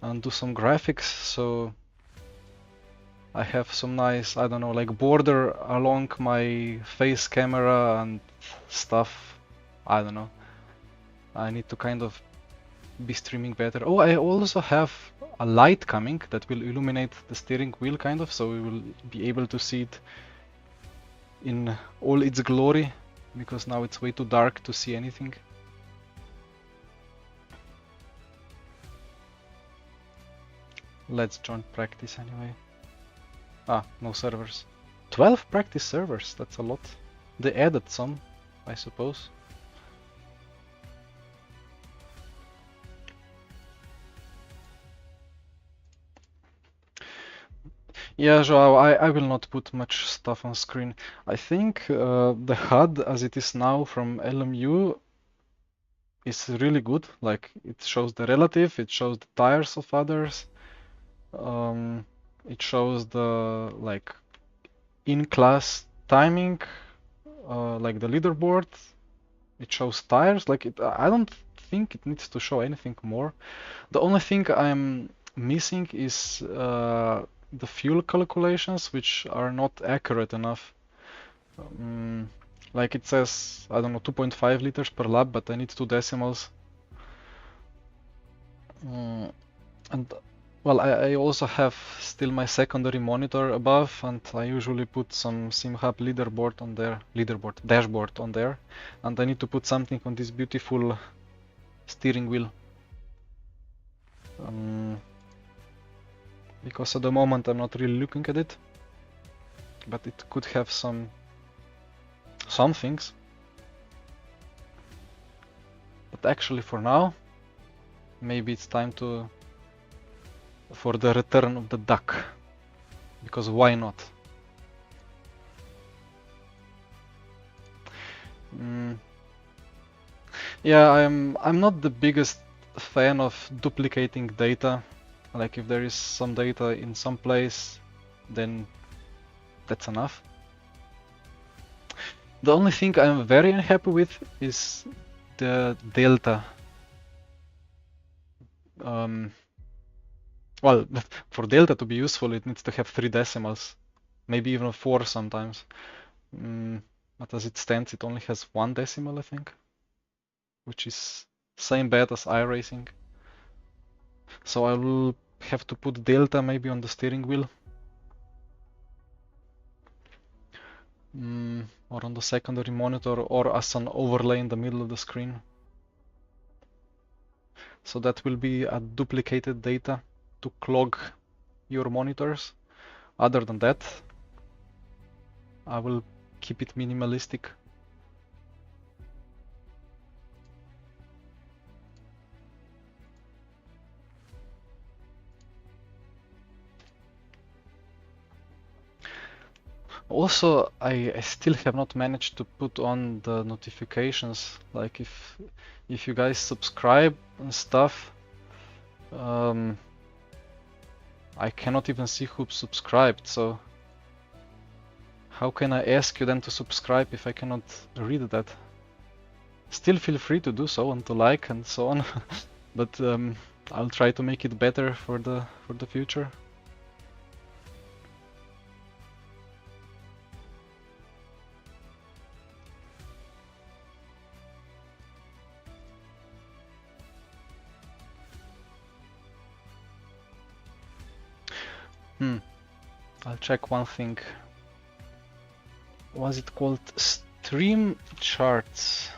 Speaker 1: and do some graphics, so I have some nice, I don't know, like border along my face camera and stuff. I don't know. I need to kind of be streaming better. Oh, I also have a light coming that will illuminate the steering wheel kind of, so we will be able to see it in all its glory, because now it's way too dark to see anything. Let's join practice anyway. Ah, no servers. 12 practice servers, that's a lot. They added some, I suppose. Yeah, Joao, I will not put much stuff on screen. I think the HUD as it is now from LMU is really good. Like, it shows the relative, it shows the tires of others, it shows the like in-class timing, like the leaderboard. It shows tires. Like, I don't think it needs to show anything more. The only thing I'm missing is the fuel calculations, which are not accurate enough. Like it says, I don't know, 2.5 liters per lap, but I need two decimals. And well, I also have still my secondary monitor above, and I usually put some SimHub leaderboard on there, dashboard on there, and I need to put something on this beautiful steering wheel. Because at the moment I'm not really looking at it, but it could have some things. But actually for now, maybe it's time for the return of the duck, because why not? Yeah, I'm not the biggest fan of duplicating data. Like, if there is some data in some place, then that's enough. The only thing I'm very unhappy with is the delta. Well, for delta to be useful, it needs to have 3 decimals, maybe even 4 sometimes. But as it stands, it only has 1 decimal, I think, which is same bad as iRacing. So I will have to put delta maybe on the steering wheel. Or on the secondary monitor, or as an overlay in the middle of the screen. So that will be a duplicated data to clog your monitors. Other than that, I will keep it minimalistic. Also, I still have not managed to put on the notifications. Like, if you guys subscribe and stuff, I cannot even see who subscribed, so how can I ask you then to subscribe if I cannot read that? Still feel free to do so and to like and so on, but I'll try to make it better for the future. I'll check one thing. Was it called Stream Charts?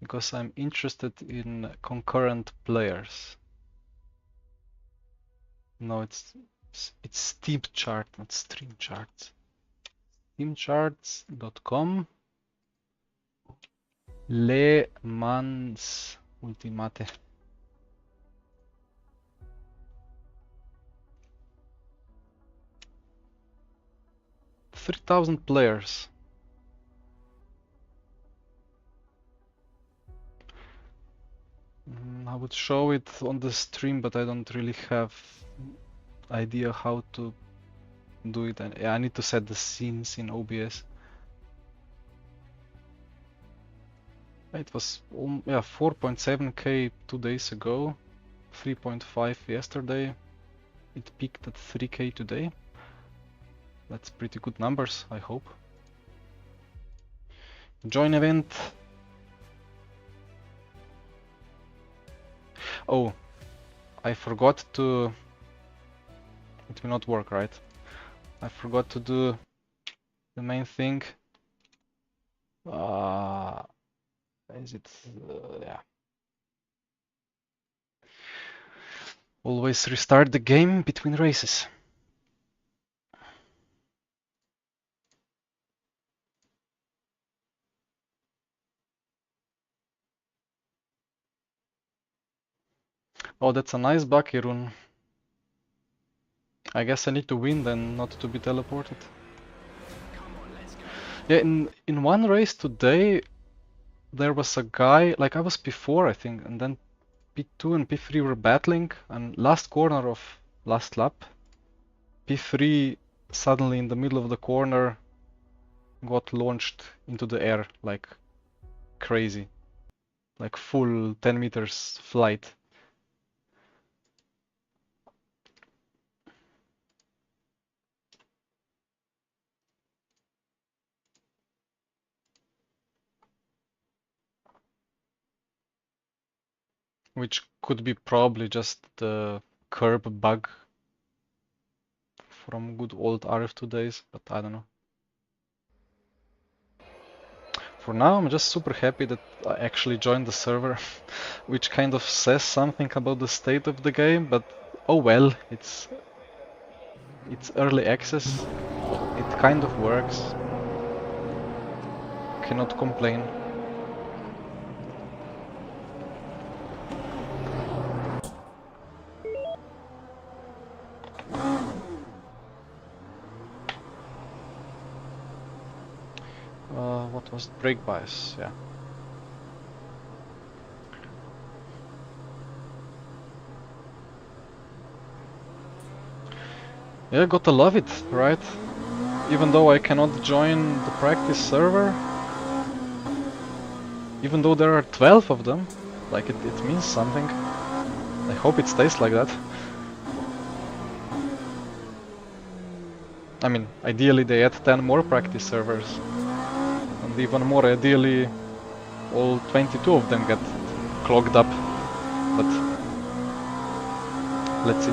Speaker 1: Because I'm interested in concurrent players. No, it's Steam Chart, not Stream Charts. Steamcharts.com. Le Mans Ultimate. 3,000 players. I would show it on the stream, but I don't really have idea how to do it. And I need to set the scenes in OBS. It was 4.7k 2 days ago. 3.5 yesterday. It peaked at 3k today. That's pretty good numbers, I hope. Join event. Oh, I forgot to... It will not work, right? I forgot to do the main thing. Is it... yeah. Always restart the game between races. Oh, that's a nice Baki rune. I guess I need to win then, not to be teleported. Yeah, in one race today, there was a guy, like I was P4 I think, and then P2 and P3 were battling, and last corner of last lap, P3 suddenly in the middle of the corner got launched into the air like crazy. Like full 10 meters flight. Which could be probably just the curb bug from good old RF2 days, but I don't know. For now, I'm just super happy that I actually joined the server, which kind of says something about the state of the game, but oh well, it's early access, it kind of works, cannot complain. What was it? Brake bias, yeah. Yeah, gotta love it, right? Even though I cannot join the practice server, even though there are 12 of them, like it means something. I hope it stays like that. I mean, ideally they add 10 more practice servers. And even more ideally, all 22 of them get clogged up. But let's see.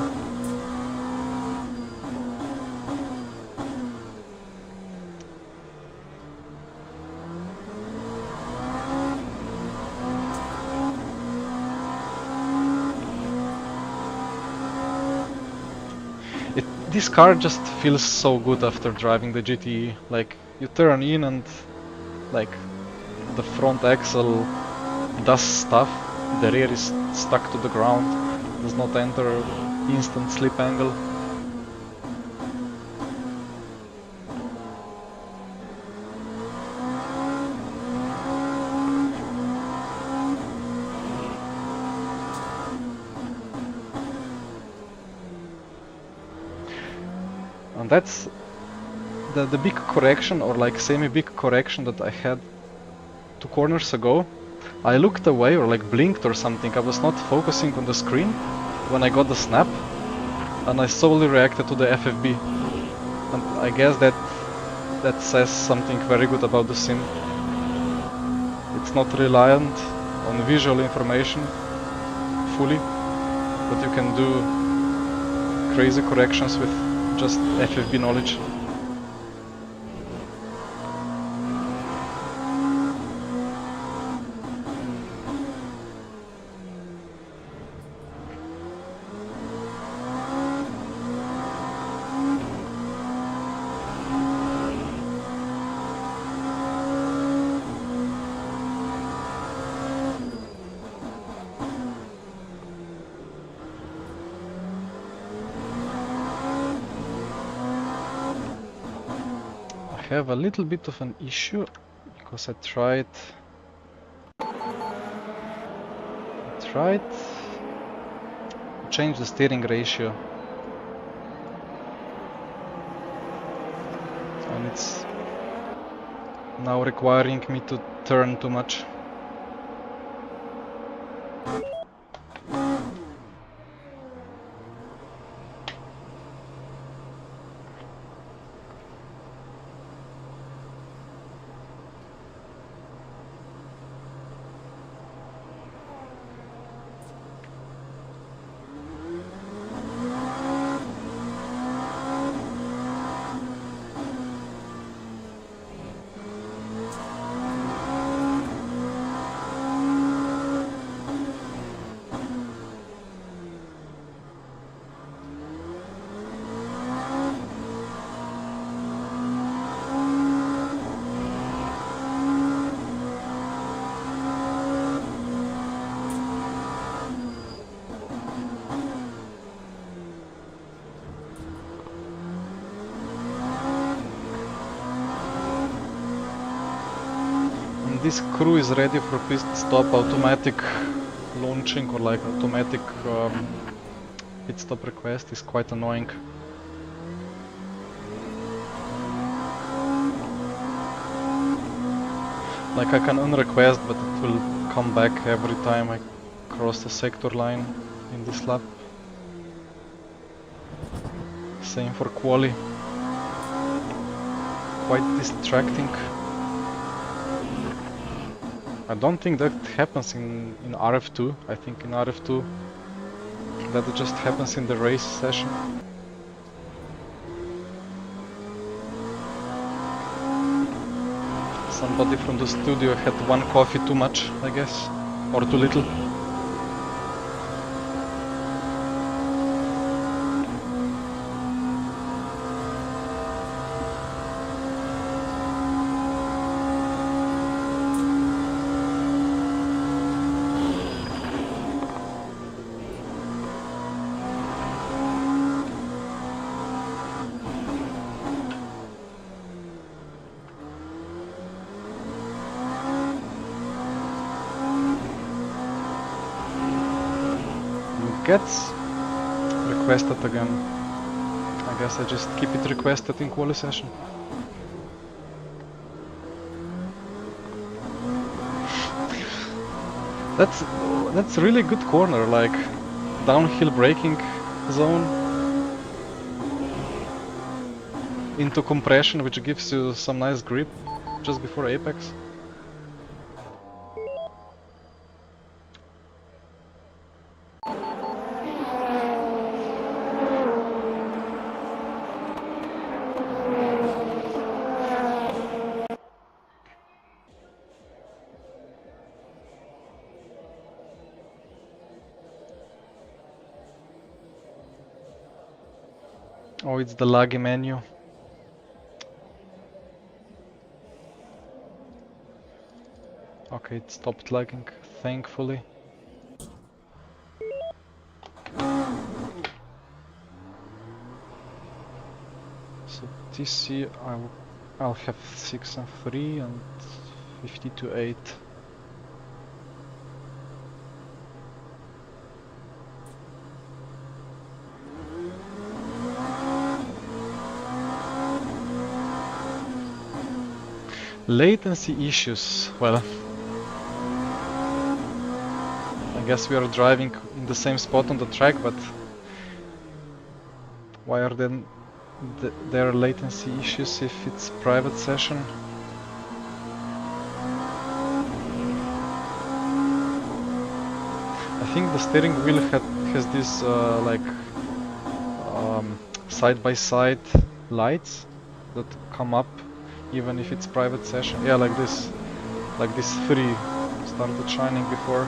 Speaker 1: This car just feels so good after driving the GTE. Like, you turn in and like the front axle does stuff, the rear is stuck to the ground, does not enter instant slip angle. And that's the big correction, or like semi-big correction that I had 2 corners ago. I looked away or like blinked or something. I was not focusing on the screen when I got the snap, and I solely reacted to the FFB. And I guess that says something very good about the sim. It's not reliant on visual information fully, but you can do crazy corrections with just FFB knowledge. I have a little bit of an issue because I tried to change the steering ratio, and it's now requiring me to turn too much. this crew is ready for pit stop, automatic launching or like automatic pit stop request is quite annoying. Like I can unrequest, but it will come back every time I cross the sector line in this lap. Same for quali. Quite distracting. I don't think that happens in RF2. I think in RF2 that just happens in the race session. Somebody from the studio had one coffee too much, I guess, or too little. Gets requested again. I guess I just keep it requested in quali session. That's really good corner, like downhill braking zone into compression, which gives you some nice grip just before apex. Oh, it's the laggy menu. Okay, it stopped lagging, thankfully. So TC, I'll have 6 and 3 and 50 to 8. Latency issues, well, I guess we are driving in the same spot on the track, but why are then there latency issues if it's private session? I think the steering wheel has this like side-by-side lights that come up even if it's private session. Yeah, like this 3 started shining before.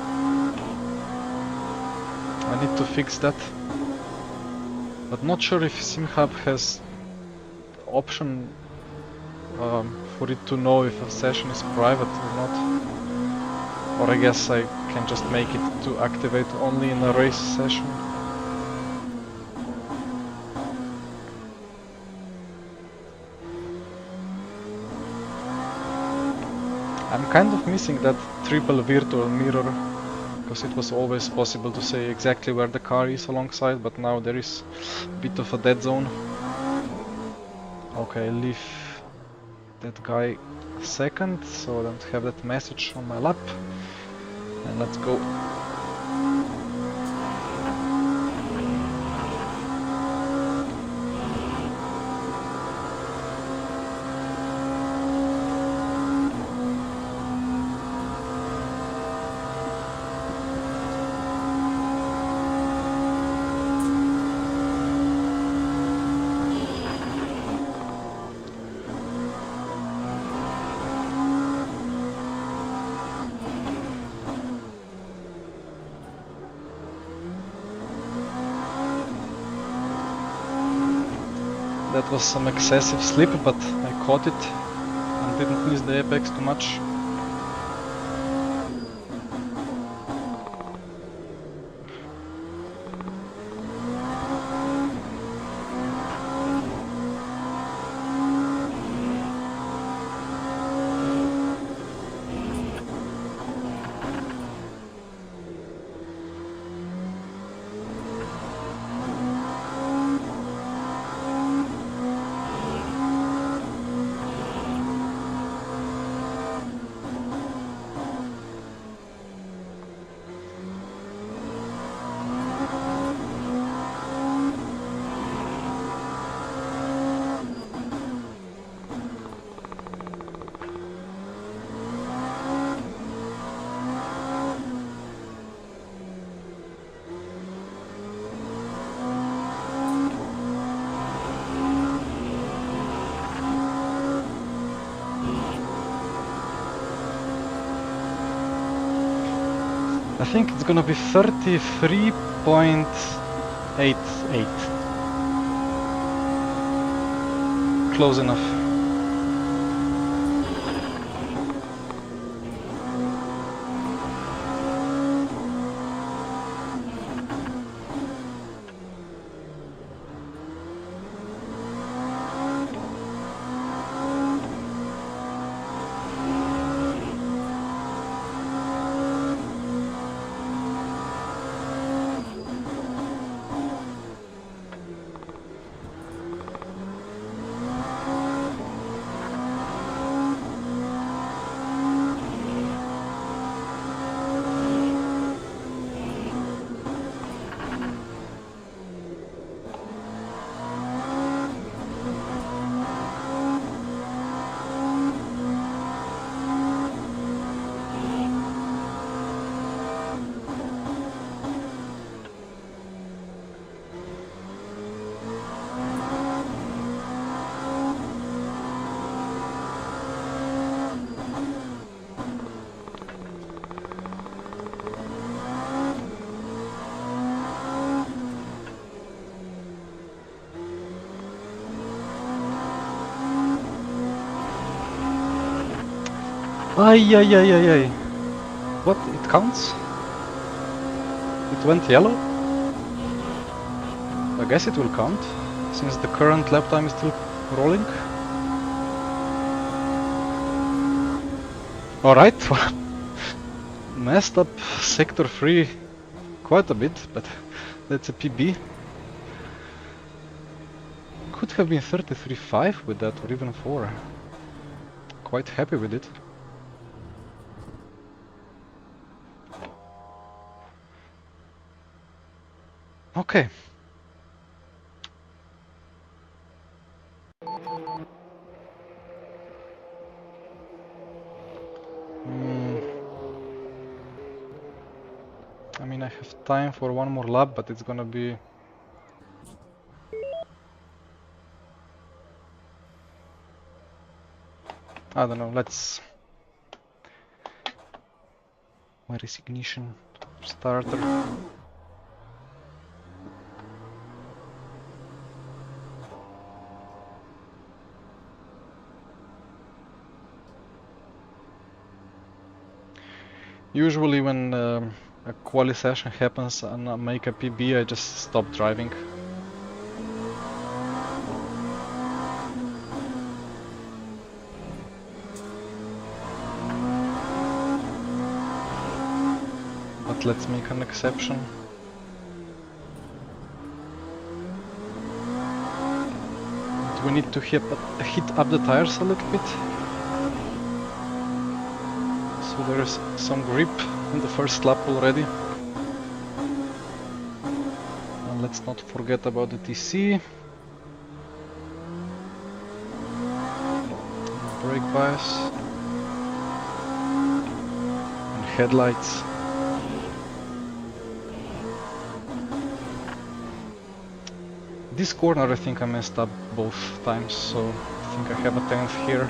Speaker 1: I need to fix that, but not sure if SimHub has option for it to know if a session is private or not, or I guess I can just make it to activate only in a race session. I'm kind of missing that triple virtual mirror, because it was always possible to say exactly where the car is alongside, but now there is a bit of a dead zone. Okay, leave that guy second, so I don't have that message on my lap, and let's go. That was some excessive slip, but I caught it and didn't miss the apex too much. I think it's gonna be 33.88. Close enough. Ay, ay, ay, ay, ay. What? It counts? It went yellow? I guess it will count, since the current lap time is still rolling. Alright, messed up sector 3 quite a bit, but that's a PB. Could have been 33.5 with that, or even 4. Quite happy with it. Okay. I mean, I have time for one more lap, but it's gonna be... I don't know, let's... Where is ignition? Starter. Usually when a quali session happens and I make a PB, I just stop driving. But let's make an exception. We need to hit up the tires a little bit. So there is some grip in the first lap already. And let's not forget about the TC. Brake bias. And headlights. This corner I think I messed up both times, so I think I have a 10th here.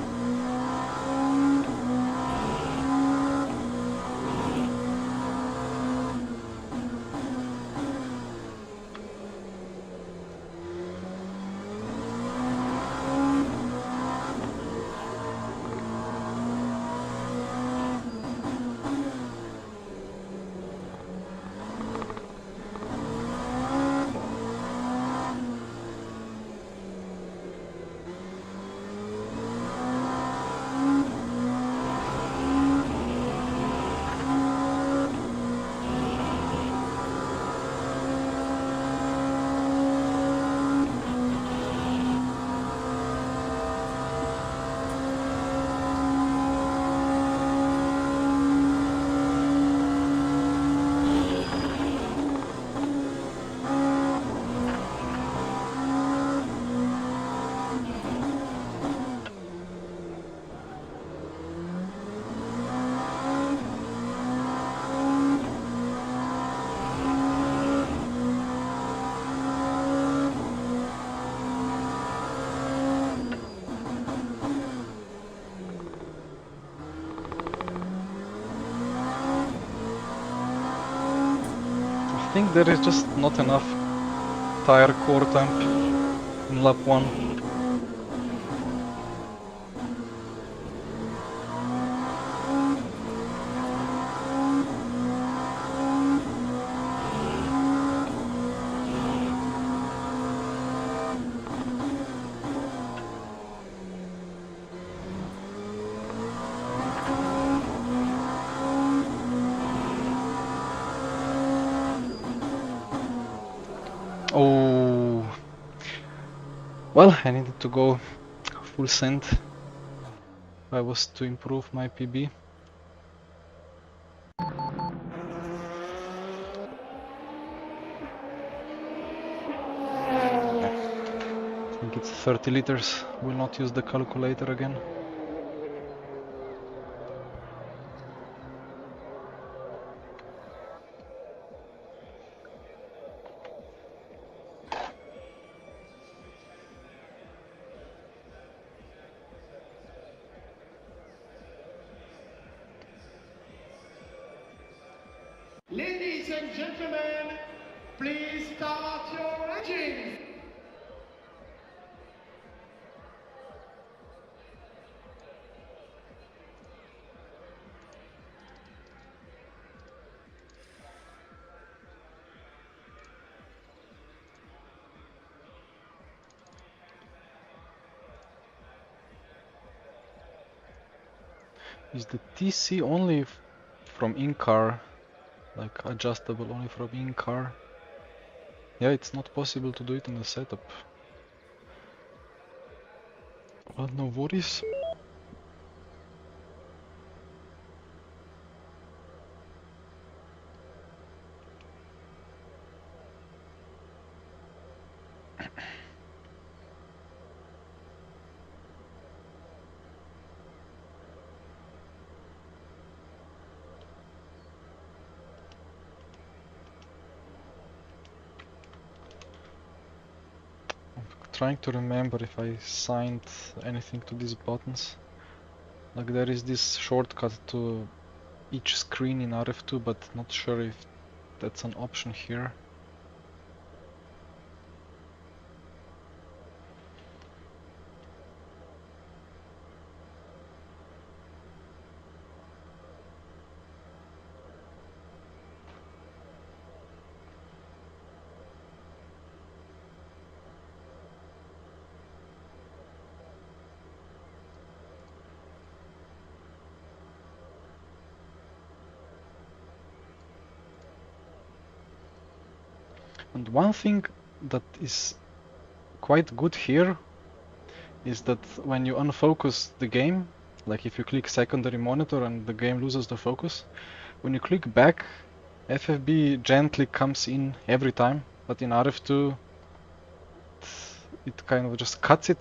Speaker 1: think there is just not enough tire core temp in lap 1. Oh, well, I needed to go full send if I was to improve my PB. I think it's 30 liters. Will not use the calculator again.
Speaker 2: Ladies and gentlemen, please start your engines.
Speaker 1: Is the TC only from in-car? Like adjustable only from in-car? Yeah, it's not possible to do it in the setup. Well, no worries. Trying to remember if I signed anything to these buttons. Like there is this shortcut to each screen in RF2, but not sure if that's an option here. And one thing that is quite good here is that when you unfocus the game, like if you click secondary monitor and the game loses the focus, when you click back, FFB gently comes in every time, but in RF2 it kind of just cuts it.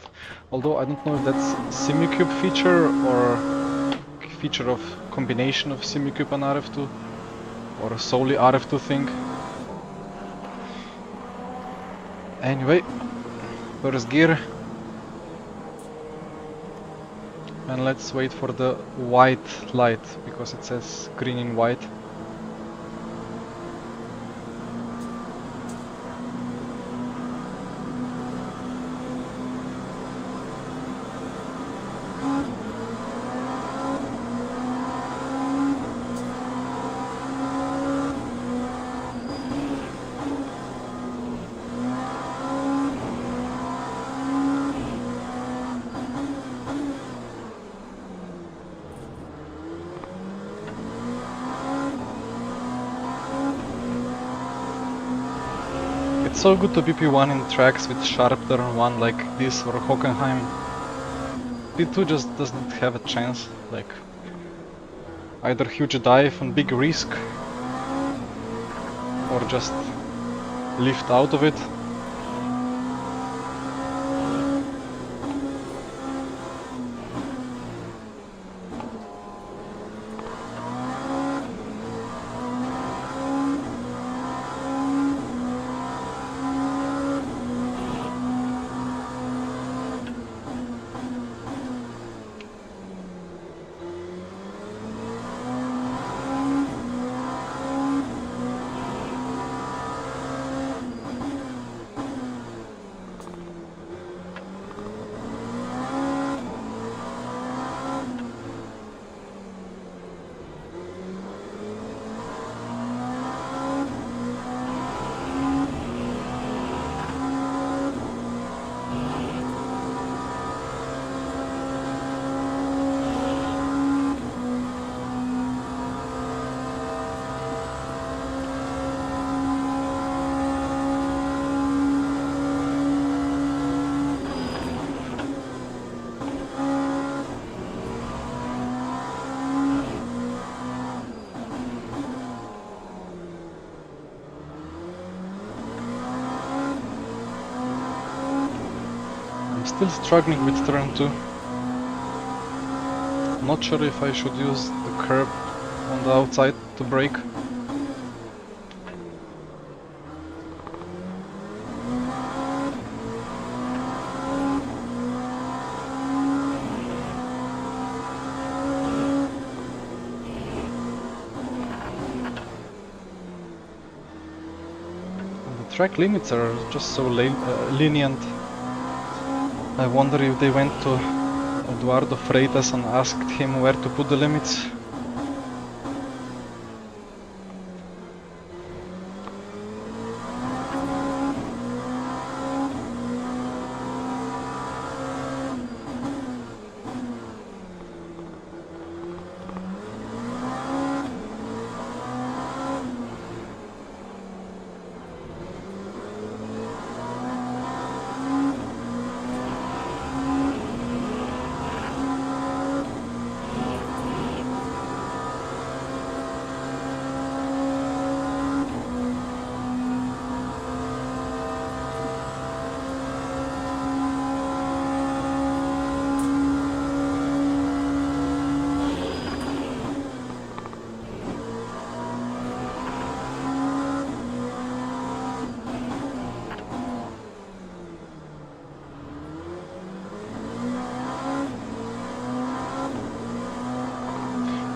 Speaker 1: Although I don't know if that's SimiCube feature or feature of combination of SimiCube and RF2 or solely RF2 thing. Anyway, first gear. And let's wait for the white light, because it says green in white. It's so good to PP1 in tracks with sharp turn 1 like this or Hockenheim. P2 just doesn't have a chance, like either huge dive and big risk or just lift out of it. Still struggling with turn 2. Not sure if I should use the curb on the outside to brake. The track limits are just so lenient. I wonder if they went to Eduardo Freitas and asked him where to put the limits.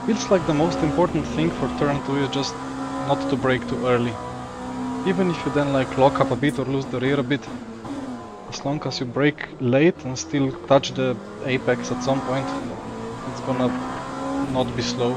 Speaker 1: Feels like the most important thing for turn 2 is just not to brake too early. Even if you then like lock up a bit or lose the rear a bit, as long as you brake late and still touch the apex at some point, it's gonna not be slow.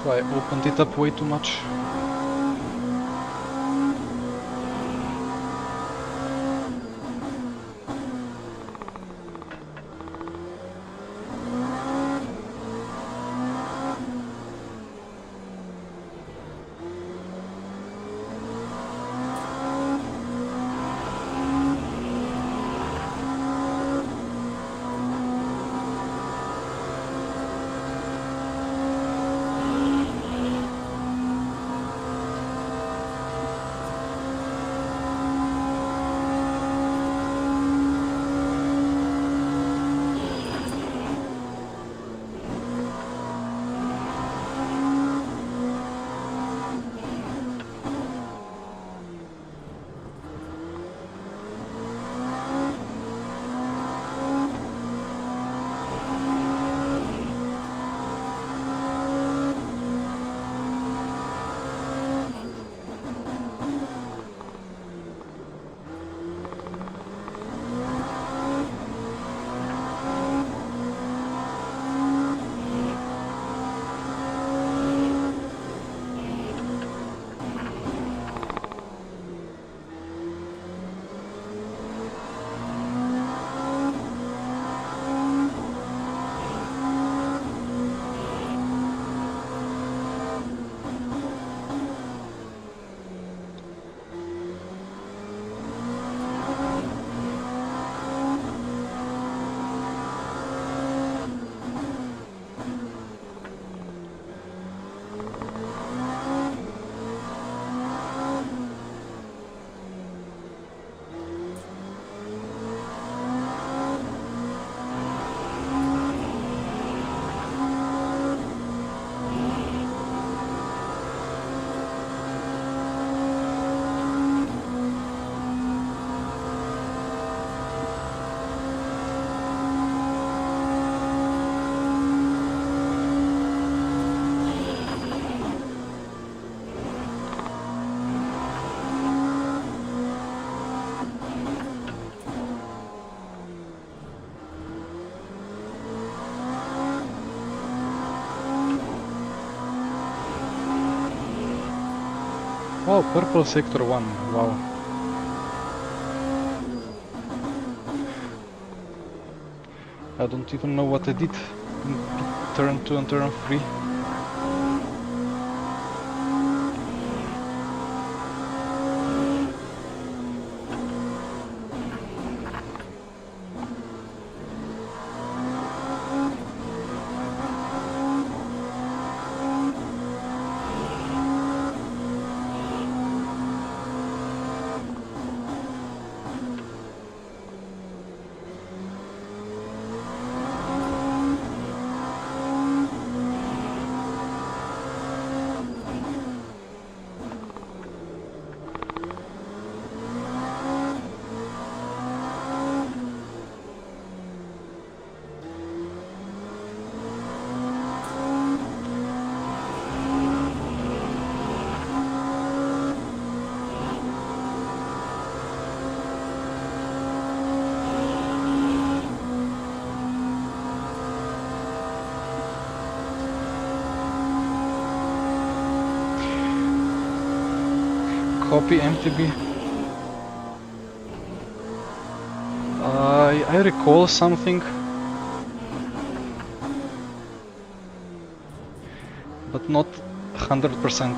Speaker 1: I opened it up way too much. Oh, purple sector 1, wow. I don't even know what I did in turn 2 and turn 3. Copy MTB. I recall something, but not 100%.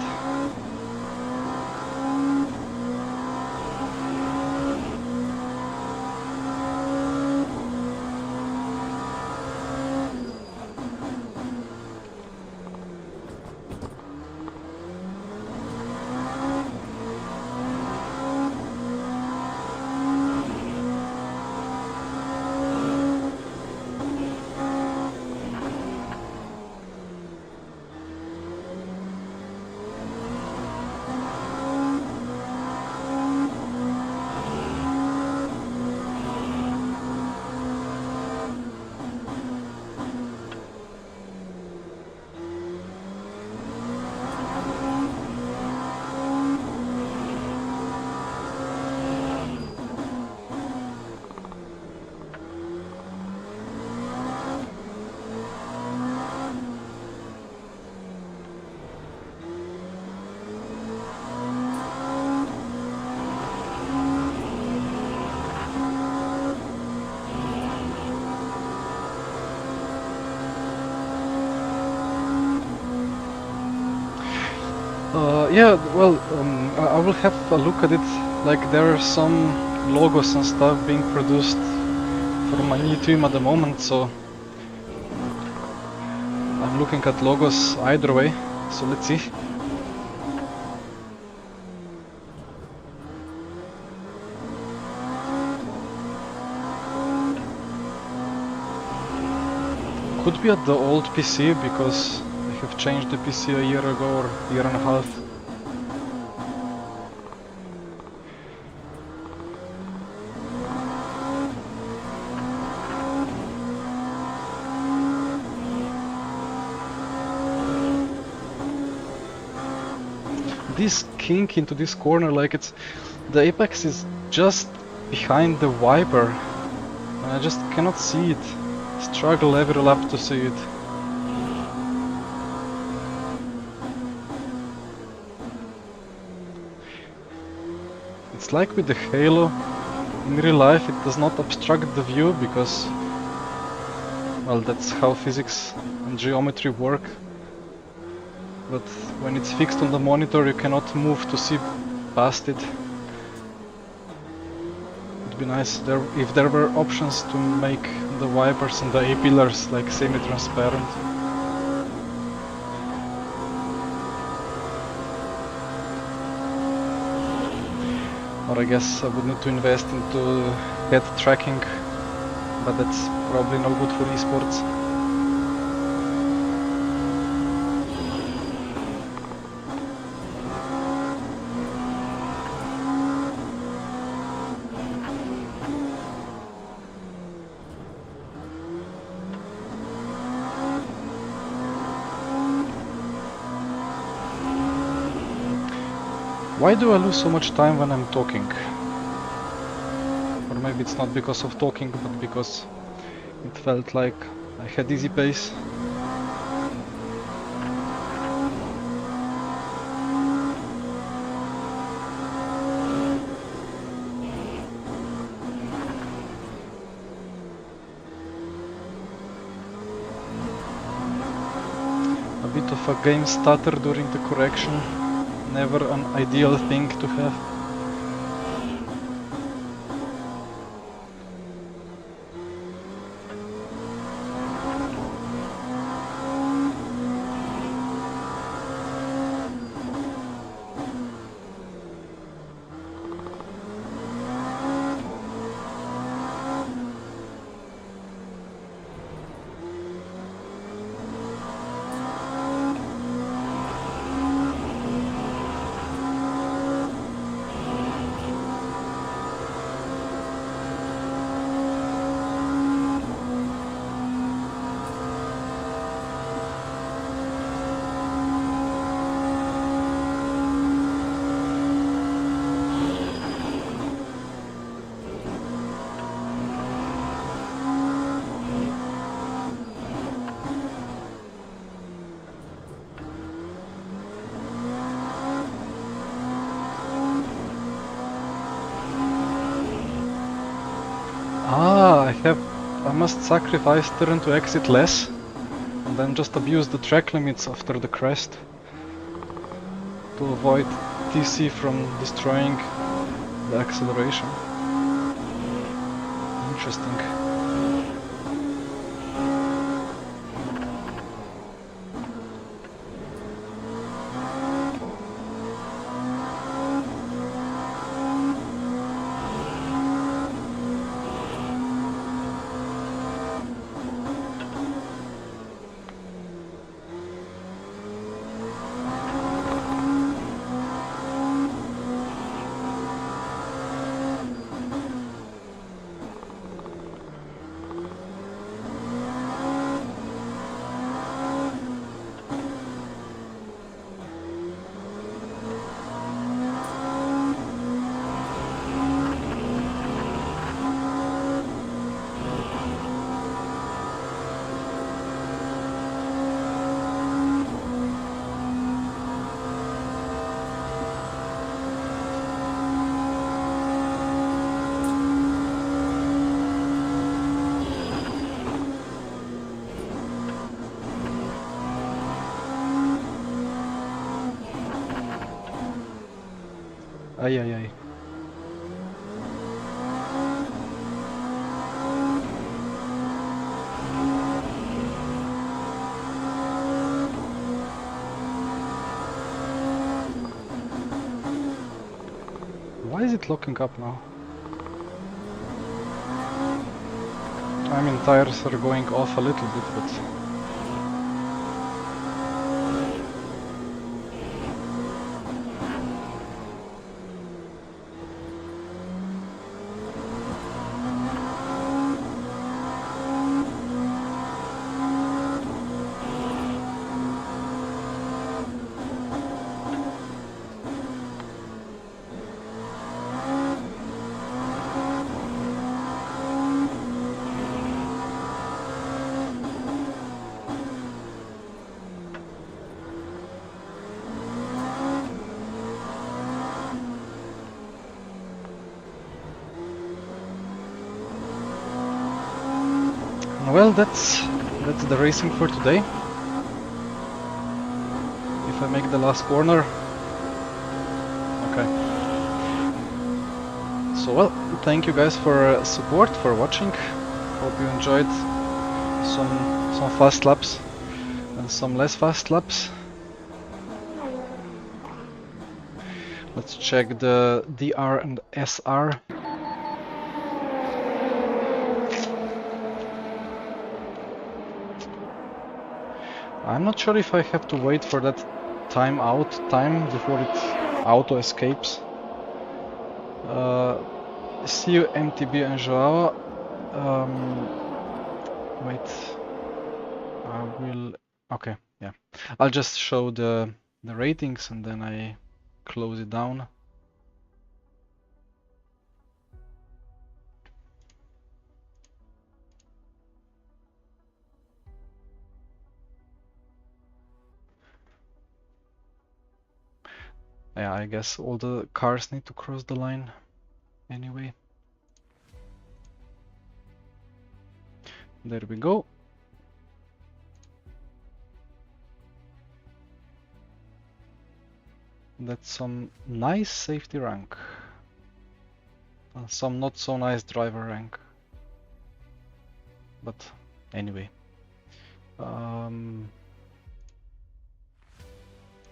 Speaker 1: Yeah, well, I will have a look at it. Like, there are some logos and stuff being produced for my new team at the moment, so I'm looking at logos either way, so let's see. Could be at the old PC, because I have changed the PC a year ago or year and a half. This kink into this corner, like the apex is just behind the wiper, and I just cannot see it. Struggle every lap to see it. It's like with the Halo, in real life it does not obstruct the view because, well, that's how physics and geometry work. But when it's fixed on the monitor, you cannot move to see past it. It'd be nice if there were options to make the wipers and the A-pillars like semi-transparent. Or I guess I would need to invest into head tracking, but that's probably no good for esports. Why do I lose so much time when I'm talking? Or maybe it's not because of talking, but because it felt like I had easy pace. of a game stutter during the correction. Never an ideal thing to have. I must sacrifice turn to exit less, and then just abuse the track limits after the crest to avoid TC from destroying the acceleration. Interesting. Ay, ay, ay. Why is it locking up now? I mean, tires are going off a little bit, but... Well, that's the racing for today. If I make the last corner. Okay. So well, thank you guys for support, for watching. Hope you enjoyed some fast laps and some less fast laps. Let's check the DR and SR. I'm not sure if I have to wait for that timeout time before it auto escapes. See you MTB and Joao. Wait, I will. Okay, yeah. I'll just show the ratings and then I close it down. Yeah, I guess all the cars need to cross the line anyway. There we go. That's some nice safety rank. And some not so nice driver rank. But anyway.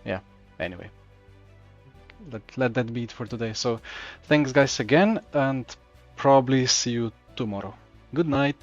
Speaker 1: Yeah, anyway. Let that be it for today. So thanks guys again, and probably see you tomorrow. Good night.